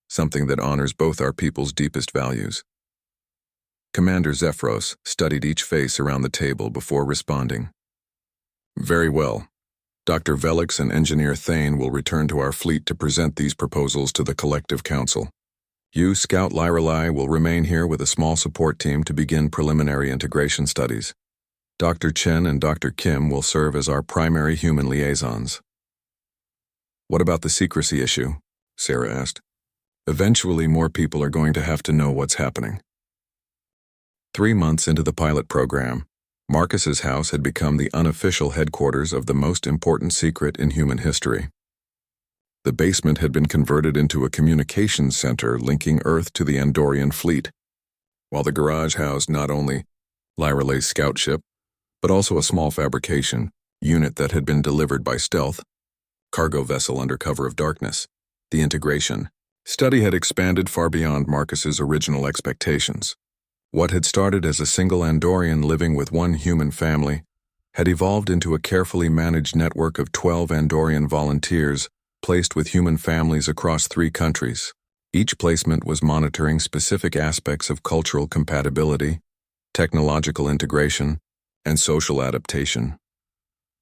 Something that honors both our people's deepest values. Commander Zephyros studied each face around the table before responding. Very well. Dr. Velix and Engineer Thane will return to our fleet to present these proposals to the Collective Council. You, Scout Lyrelai, will remain here with a small support team to begin preliminary integration studies. Dr. Chen and Dr. Kim will serve as our primary human liaisons. What about the secrecy issue? Sarah asked. Eventually, more people are going to have to know what's happening. 3 months into the pilot program, Marcus's house had become the unofficial headquarters of the most important secret in human history. The basement had been converted into a communications center linking Earth to the Andorian fleet, while the garage housed not only Lyrelai's scout ship, but also a small fabrication unit that had been delivered by stealth, cargo vessel under cover of darkness. The integration study had expanded far beyond Marcus's original expectations. What had started as a single Andorian living with one human family had evolved into a carefully managed network of 12 Andorian volunteers placed with human families across 3 countries. Each placement was monitoring specific aspects of cultural compatibility, technological integration, and social adaptation.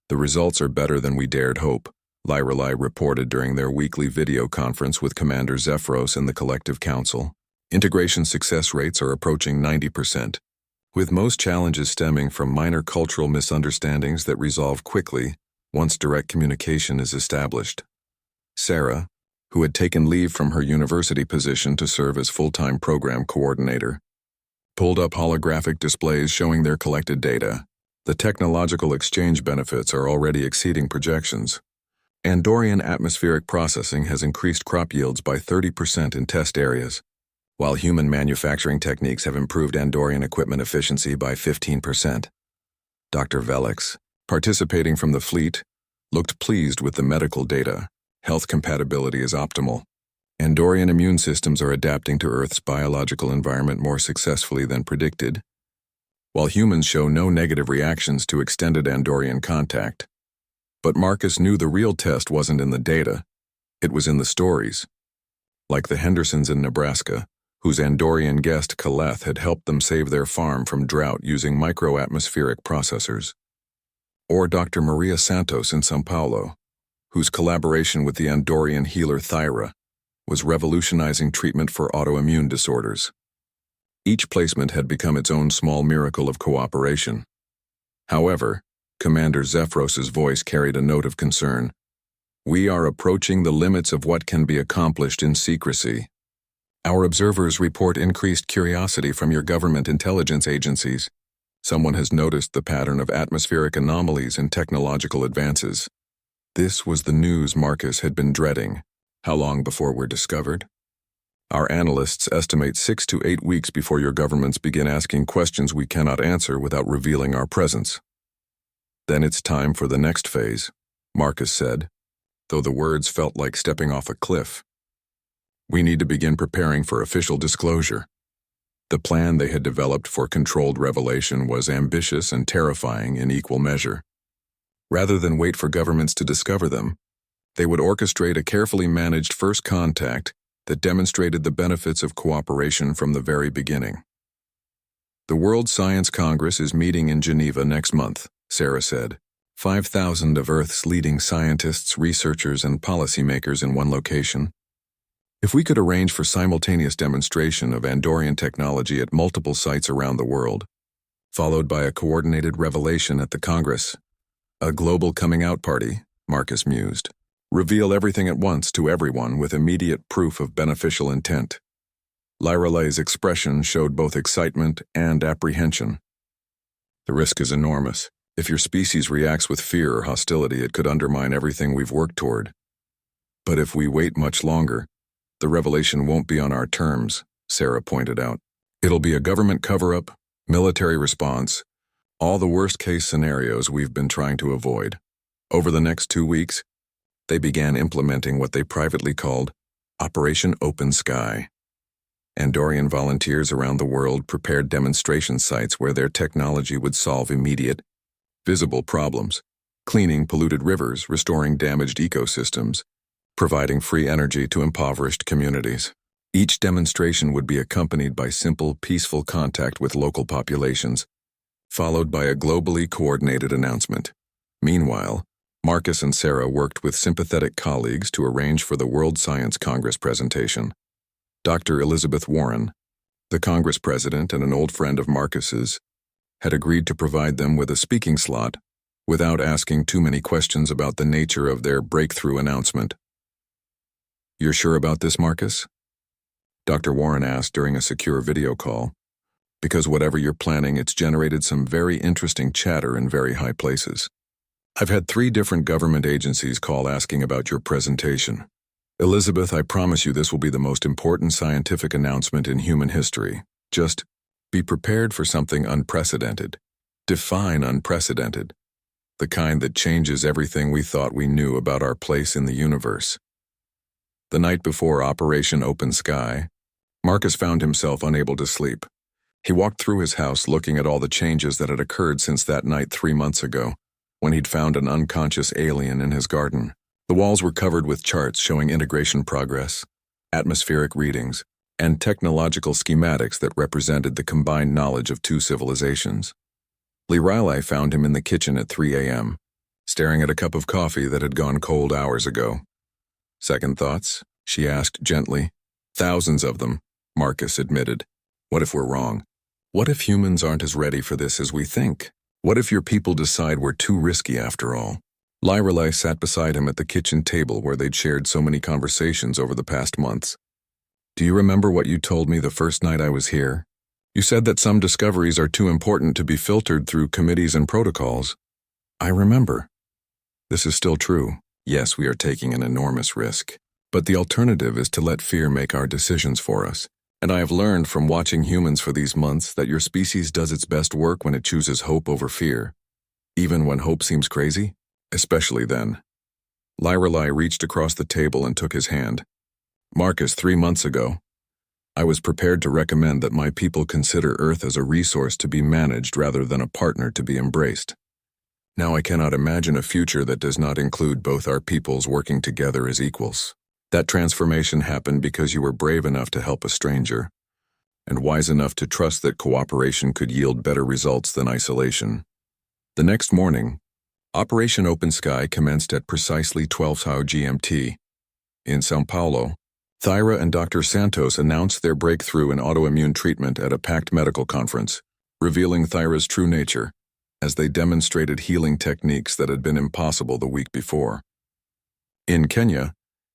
The results are better than we dared hope, Lyrelai reported during their weekly video conference with Commander Zephyros and the Collective Council. Integration success rates are approaching 90%. with most challenges stemming from minor cultural misunderstandings that resolve quickly once direct communication is established. Sarah, who had taken leave from her university position to serve as full-time program coordinator, pulled up holographic displays showing their collected data. The technological exchange benefits are already exceeding projections. Andorian atmospheric processing has increased crop yields by 30% in test areas, while human manufacturing techniques have improved Andorian equipment efficiency by 15%. Dr. Velix, participating from the fleet, looked pleased with the medical data. Health compatibility is optimal. Andorian immune systems are adapting to Earth's biological environment more successfully than predicted, while humans show no negative reactions to extended Andorian contact. But Marcus knew the real test wasn't in the data, it was in the stories. Like the Hendersons in Nebraska, whose Andorian guest Kaleth had helped them save their farm from drought using microatmospheric processors. Or Dr. Maria Santos in São Paulo, whose collaboration with the Andorian healer Thyra was revolutionizing treatment for autoimmune disorders. Each placement had become its own small miracle of cooperation. However, Commander Zephyros's voice carried a note of concern. "We are approaching the limits of what can be accomplished in secrecy. Our observers report increased curiosity from your government intelligence agencies. Someone has noticed the pattern of atmospheric anomalies and technological advances." This was the news Marcus had been dreading. How long before we're discovered? Our analysts estimate 6 to 8 weeks before your governments begin asking questions we cannot answer without revealing our presence. Then it's time for the next phase, Marcus said, though the words felt like stepping off a cliff. We need to begin preparing for official disclosure. The plan they had developed for controlled revelation was ambitious and terrifying in equal measure. Rather than wait for governments to discover them, they would orchestrate a carefully managed first contact that demonstrated the benefits of cooperation from the very beginning. The World Science Congress is meeting in Geneva next month, Sarah said. 5,000 of Earth's leading scientists, researchers, and policymakers in one location. If we could arrange for simultaneous demonstration of Andorian technology at multiple sites around the world, followed by a coordinated revelation at the Congress, a global coming out party, Marcus mused. Reveal everything at once to everyone with immediate proof of beneficial intent. Lyralay's expression showed both excitement and apprehension. The risk is enormous. If your species reacts with fear or hostility, it could undermine everything we've worked toward. But if we wait much longer, the revelation won't be on our terms, Sarah pointed out. It'll be a government cover-up, military response, all the worst-case scenarios we've been trying to avoid. Over the next 2 weeks, they began implementing what they privately called Operation Open Sky. Andorian volunteers around the world prepared demonstration sites where their technology would solve immediate, visible problems, cleaning polluted rivers, restoring damaged ecosystems, providing free energy to impoverished communities. Each demonstration would be accompanied by simple, peaceful contact with local populations, followed by a globally coordinated announcement. Meanwhile, Marcus and Sarah worked with sympathetic colleagues to arrange for the World Science Congress presentation. Dr. Elizabeth Warren, the Congress president and an old friend of Marcus's, had agreed to provide them with a speaking slot without asking too many questions about the nature of their breakthrough announcement. "You're sure about this, Marcus?" Dr. Warren asked during a secure video call. "Because whatever you're planning, it's generated some very interesting chatter in very high places. I've had 3 different government agencies call asking about your presentation. Elizabeth, I promise you this will be the most important scientific announcement in human history. Just be prepared for something unprecedented. Define unprecedented. The kind that changes everything we thought we knew about our place in the universe." The night before Operation Open Sky, Marcus found himself unable to sleep. He walked through his house looking at all the changes that had occurred since that night 3 months ago, when he'd found an unconscious alien in his garden. The walls were covered with charts showing integration progress, atmospheric readings, and technological schematics that represented the combined knowledge of 2 civilizations. Lyrailai found him in the kitchen at 3 a.m., staring at a cup of coffee that had gone cold hours ago. "Second thoughts?" she asked gently. "Thousands of them," Marcus admitted. "What if we're wrong? What if humans aren't as ready for this as we think? What if your people decide we're too risky after all? Lyrelei sat beside him at the kitchen table where they'd shared so many conversations over the past months. Do you remember what you told me the first night I was here? You said that some discoveries are too important to be filtered through committees and protocols. I remember. This is still true. Yes, we are taking an enormous risk. But the alternative is to let fear make our decisions for us. And I have learned from watching humans for these months that your species does its best work when it chooses hope over fear. Even when hope seems crazy? Especially then. Lyrelei reached across the table and took his hand. Marcus, 3 months ago, I was prepared to recommend that my people consider Earth as a resource to be managed rather than a partner to be embraced. Now I cannot imagine a future that does not include both our peoples working together as equals. That transformation happened because you were brave enough to help a stranger, and wise enough to trust that cooperation could yield better results than isolation. The next morning, Operation Open Sky commenced at precisely 12 GMT. In São Paulo, Thyra and Dr. Santos announced their breakthrough in autoimmune treatment at a packed medical conference, revealing Thyra's true nature, as they demonstrated healing techniques that had been impossible the week before. In Kenya,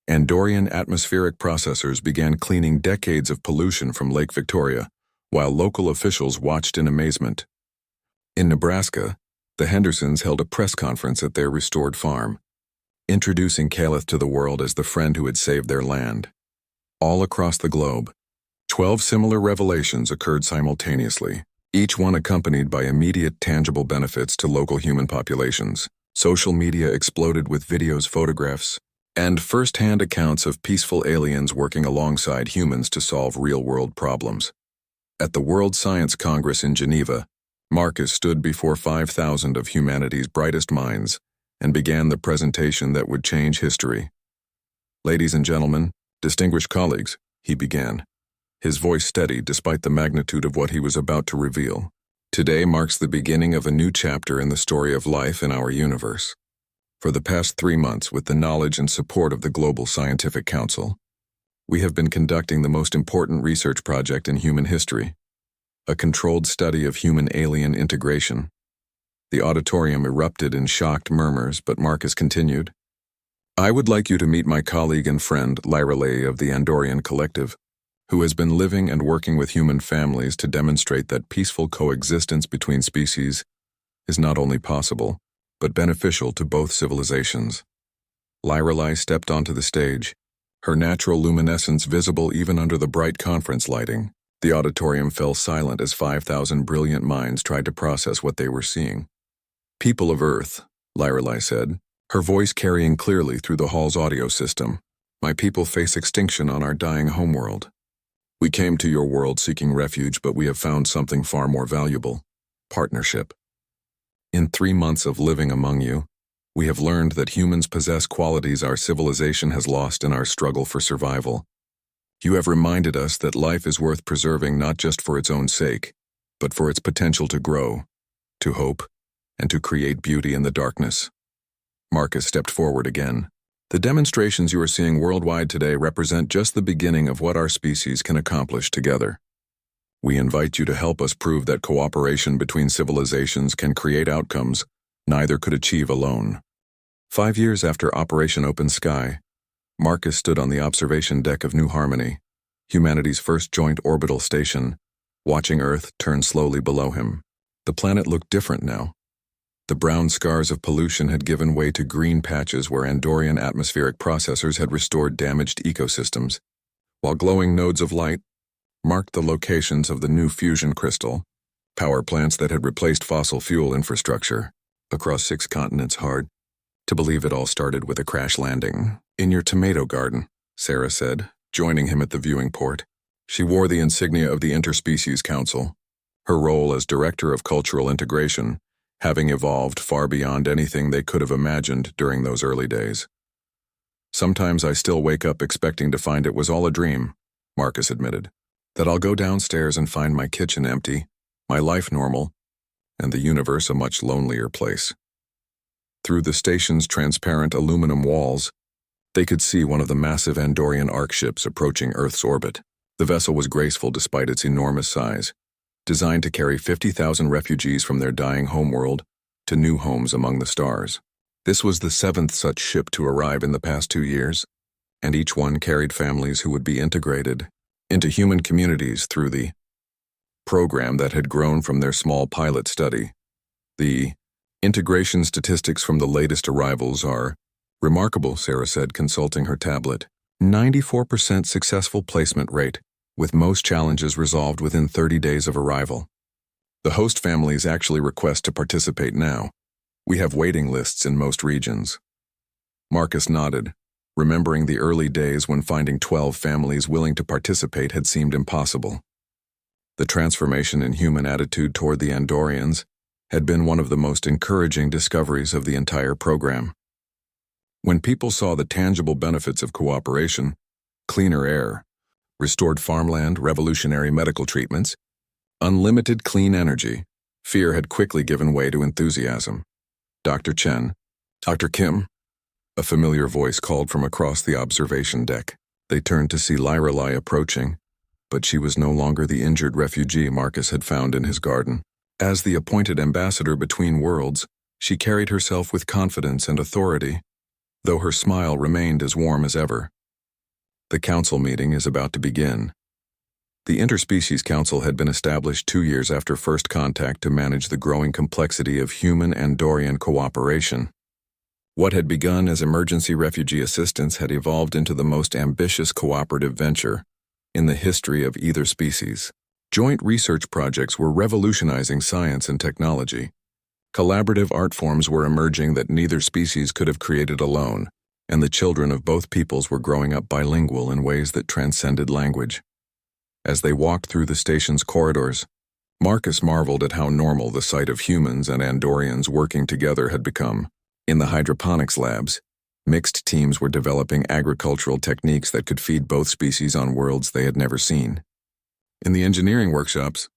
Andorian atmospheric processors began cleaning decades of pollution from Lake Victoria, while local officials watched in amazement. In Nebraska, the Hendersons held a press conference at their restored farm, introducing Caliph to the world as the friend who had saved their land. All across the globe, 12 similar revelations occurred simultaneously, each one accompanied by immediate tangible benefits to local human populations. Social media exploded with videos, photographs, and first-hand accounts of peaceful aliens working alongside humans to solve real-world problems. At the World Science Congress in Geneva, Marcus stood before 5,000 of humanity's brightest minds and began the presentation that would change history. Ladies and gentlemen, distinguished colleagues, he began, his voice steady despite the magnitude of what he was about to reveal. Today marks the beginning of a new chapter in the story of life in our universe. For the past 3 months, with the knowledge and support of the Global Scientific Council, we have been conducting the most important research project in human history, a controlled study of human-alien integration. The auditorium erupted in shocked murmurs, but Marcus continued. I would like you to meet my colleague and friend, Lyrelei of the Andorian Collective, who has been living and working with human families to demonstrate that peaceful coexistence between species is not only possible, but beneficial to both civilizations. Lyrelei stepped onto the stage, her natural luminescence visible even under the bright conference lighting. The auditorium fell silent as 5,000 brilliant minds tried to process what they were seeing. People of Earth, Lyrelei said, her voice carrying clearly through the hall's audio system. My people face extinction on our dying homeworld. We came to your world seeking refuge, but we have found something far more valuable: partnership. In 3 months of living among you, we have learned that humans possess qualities our civilization has lost in our struggle for survival. You have reminded us that life is worth preserving not just for its own sake, but for its potential to grow, to hope, and to create beauty in the darkness. Marcus stepped forward again. The demonstrations you are seeing worldwide today represent just the beginning of what our species can accomplish together. We invite you to help us prove that cooperation between civilizations can create outcomes neither could achieve alone. 5 years after Operation Open Sky, Marcus stood on the observation deck of New Harmony, humanity's first joint orbital station, watching Earth turn slowly below him. The planet looked different now. The brown scars of pollution had given way to green patches where Andorian atmospheric processors had restored damaged ecosystems, while glowing nodes of light marked the locations of the new fusion crystal, power plants that had replaced fossil fuel infrastructure across 6 continents. Hard to believe it all started with a crash landing in your tomato garden, Sarah said, joining him at the viewing port. She wore the insignia of the Interspecies Council, her role as Director of Cultural Integration having evolved far beyond anything they could have imagined during those early days. Sometimes I still wake up expecting to find it was all a dream, Marcus admitted, that I'll go downstairs and find my kitchen empty, my life normal, and the universe a much lonelier place. Through the station's transparent aluminum walls, they could see one of the massive Andorian Arc ships approaching Earth's orbit. The vessel was graceful despite its enormous size, designed to carry 50,000 refugees from their dying homeworld to new homes among the stars. This was the 7th such ship to arrive in the past 2 years, and each one carried families who would be integrated into human communities through the program that had grown from their small pilot study. The integration statistics from the latest arrivals are remarkable, Sarah said, consulting her tablet. 94% successful placement rate, with most challenges resolved within 30 days of arrival. The host families actually request to participate now. We have waiting lists in most regions. Marcus nodded, remembering the early days when finding 12 families willing to participate had seemed impossible. The transformation in human attitude toward the Andorians had been one of the most encouraging discoveries of the entire program. When people saw the tangible benefits of cooperation, cleaner air, restored farmland, revolutionary medical treatments, unlimited clean energy, fear had quickly given way to enthusiasm. Dr. Chen, Dr. Kim, a familiar voice called from across the observation deck. They turned to see Lyrelai approaching, but she was no longer the injured refugee Marcus had found in his garden. As the appointed ambassador between worlds, she carried herself with confidence and authority, though her smile remained as warm as ever. The council meeting is about to begin. The Interspecies Council had been established 2 years after first contact to manage the growing complexity of human-Andorian cooperation. What had begun as emergency refugee assistance had evolved into the most ambitious cooperative venture in the history of either species. Joint research projects were revolutionizing science and technology. Collaborative art forms were emerging that neither species could have created alone, and the children of both peoples were growing up bilingual in ways that transcended language. As they walked through the station's corridors, Marcus marveled at how normal the sight of humans and Andorians working together had become. In the hydroponics labs, mixed teams were developing agricultural techniques that could feed both species on worlds they had never seen. In the engineering workshops,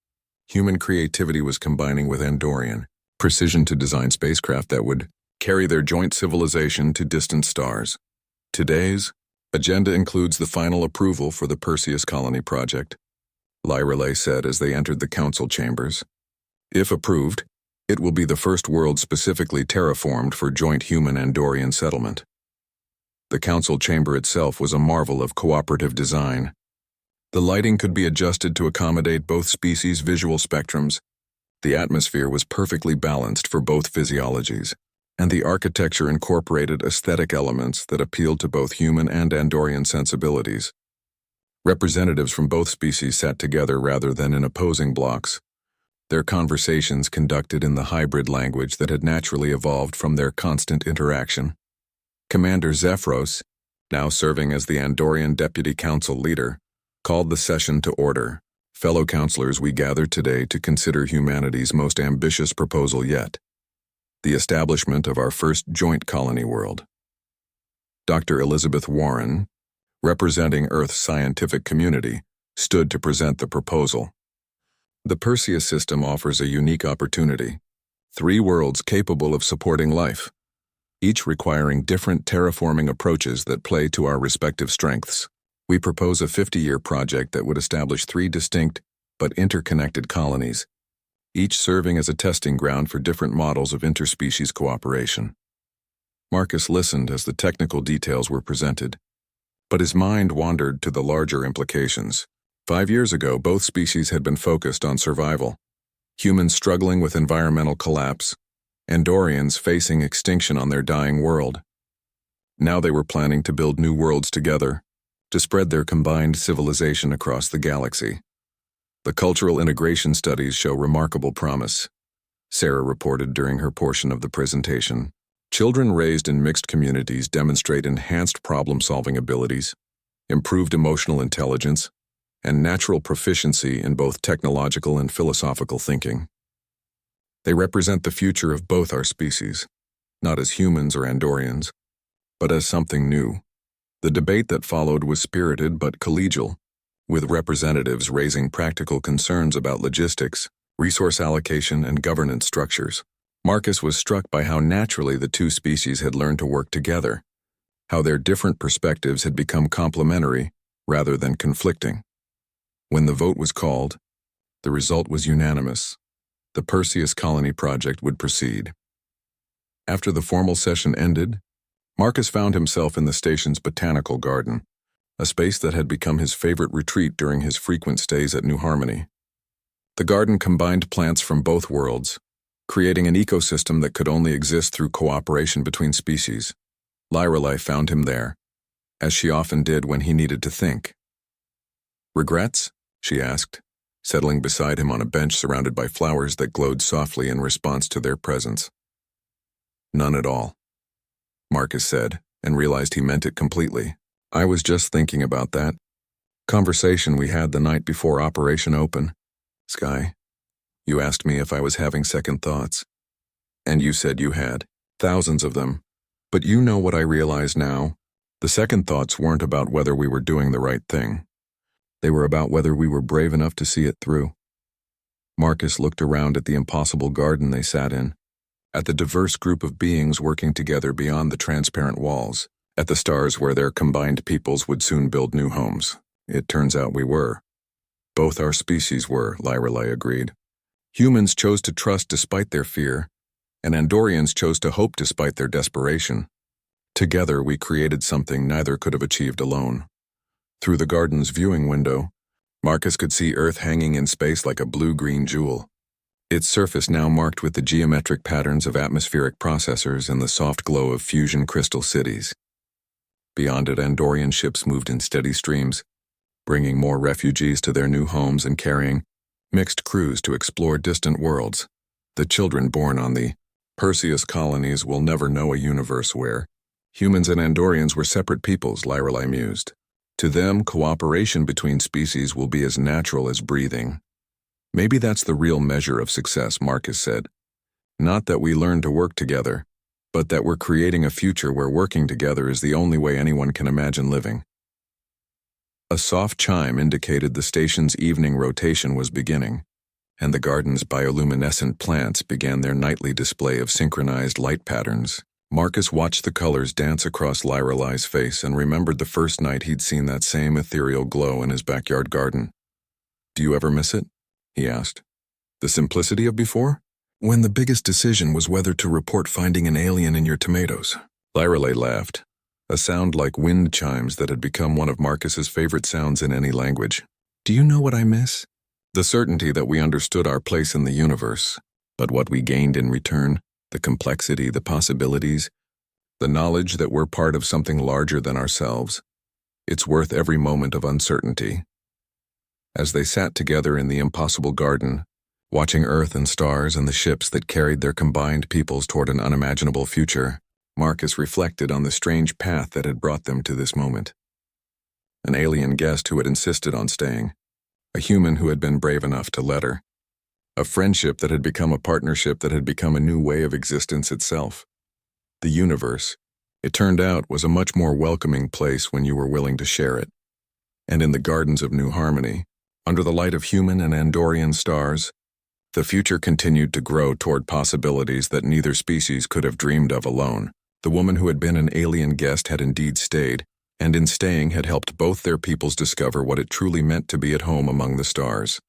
human creativity was combining with Andorian precision to design spacecraft that would carry their joint civilization to distant stars. Today's agenda includes the final approval for the Perseus Colony project, Lyrelai said as they entered the council chambers. If approved, it will be the first world specifically terraformed for joint human-Andorian settlement. The council chamber itself was a marvel of cooperative design. The lighting could be adjusted to accommodate both species' visual spectrums. The atmosphere was perfectly balanced for both physiologies, and the architecture incorporated aesthetic elements that appealed to both human and Andorian sensibilities. Representatives from both species sat together rather than in opposing blocks, their conversations conducted in the hybrid language that had naturally evolved from their constant interaction. Commander Zephyros, now serving as the Andorian Deputy Council Leader, called the session to order. Fellow counselors, we gather today to consider humanity's most ambitious proposal yet, the establishment of our first joint colony world. Dr. Elizabeth Warren, representing Earth's scientific community, stood to present the proposal. The Perseus system offers a unique opportunity. 3 worlds capable of supporting life, each requiring different terraforming approaches that play to our respective strengths. We propose a 50-year project that would establish 3 distinct but interconnected colonies, each serving as a testing ground for different models of interspecies cooperation. Marcus listened as the technical details were presented, but his mind wandered to the larger implications. 5 years ago, both species had been focused on survival. Humans struggling with environmental collapse, Andorians facing extinction on their dying world. Now they were planning to build new worlds together, to spread their combined civilization across the galaxy. The cultural integration studies show remarkable promise, Sarah reported during her portion of the presentation. Children raised in mixed communities demonstrate enhanced problem-solving abilities, improved emotional intelligence, and natural proficiency in both technological and philosophical thinking. They represent the future of both our species, not as humans or Andorians, but as something new. The debate that followed was spirited but collegial, with representatives raising practical concerns about logistics, resource allocation, and governance structures. Marcus was struck by how naturally the 2 species had learned to work together, how their different perspectives had become complementary rather than conflicting. When the vote was called, The result was unanimous. The Perseus Colony Project would proceed. After the formal session ended, Marcus found himself in the station's botanical garden, a space that had become his favorite retreat during his frequent stays at New Harmony. The garden combined plants from both worlds, creating an ecosystem that could only exist through cooperation between species. Lyrelei found him there, as she often did when he needed to think. "Regrets?" she asked, settling beside him on a bench surrounded by flowers that glowed softly in response to their presence. "None at all," Marcus said, and realized he meant it completely. "I was just thinking about that conversation we had the night before Operation Open. Sky, you asked me if I was having second thoughts. And you said you had. Thousands of them. But you know what I realize now? The second thoughts weren't about whether we were doing the right thing. They were about whether we were brave enough to see it through." Marcus looked around at the impossible garden they sat in, at the diverse group of beings working together beyond the transparent walls, at the stars where their combined peoples would soon build new homes. "It turns out we were. Both our species were," Lyrelei agreed. "Humans chose to trust despite their fear, and Andorians chose to hope despite their desperation. Together we created something neither could have achieved alone." Through the garden's viewing window, Marcus could see Earth hanging in space like a blue-green jewel, its surface now marked with the geometric patterns of atmospheric processors and the soft glow of fusion crystal cities. Beyond it, Andorian ships moved in steady streams, bringing more refugees to their new homes and carrying mixed crews to explore distant worlds. The children born on the Perseus colonies will never know a universe where humans and Andorians were separate peoples, Lyrelei mused. To them, cooperation between species will be as natural as breathing. "Maybe that's the real measure of success," Marcus said. "Not that we learn to work together, but that we're creating a future where working together is the only way anyone can imagine living." A soft chime indicated the station's evening rotation was beginning, and the garden's bioluminescent plants began their nightly display of synchronized light patterns. Marcus watched the colors dance across Lyrelei's face and remembered the first night he'd seen that same ethereal glow in his backyard garden. "Do you ever miss it?" he asked. "The simplicity of before? When the biggest decision was whether to report finding an alien in your tomatoes." Lyrelei laughed, a sound like wind chimes that had become one of Marcus's favorite sounds in any language. "Do you know what I miss? The certainty that we understood our place in the universe, but what we gained in return, the complexity, the possibilities, the knowledge that we're part of something larger than ourselves. It's worth every moment of uncertainty." As they sat together in the impossible garden, watching Earth and stars and the ships that carried their combined peoples toward an unimaginable future, Marcus reflected on the strange path that had brought them to this moment. An alien guest who had insisted on staying, a human who had been brave enough to let her, a friendship that had become a partnership that had become a new way of existence itself. The universe, it turned out, was a much more welcoming place when you were willing to share it. And in the gardens of New Harmony, under the light of human and Andorian stars, the future continued to grow toward possibilities that neither species could have dreamed of alone. The woman who had been an alien guest had indeed stayed, and in staying had helped both their peoples discover what it truly meant to be at home among the stars.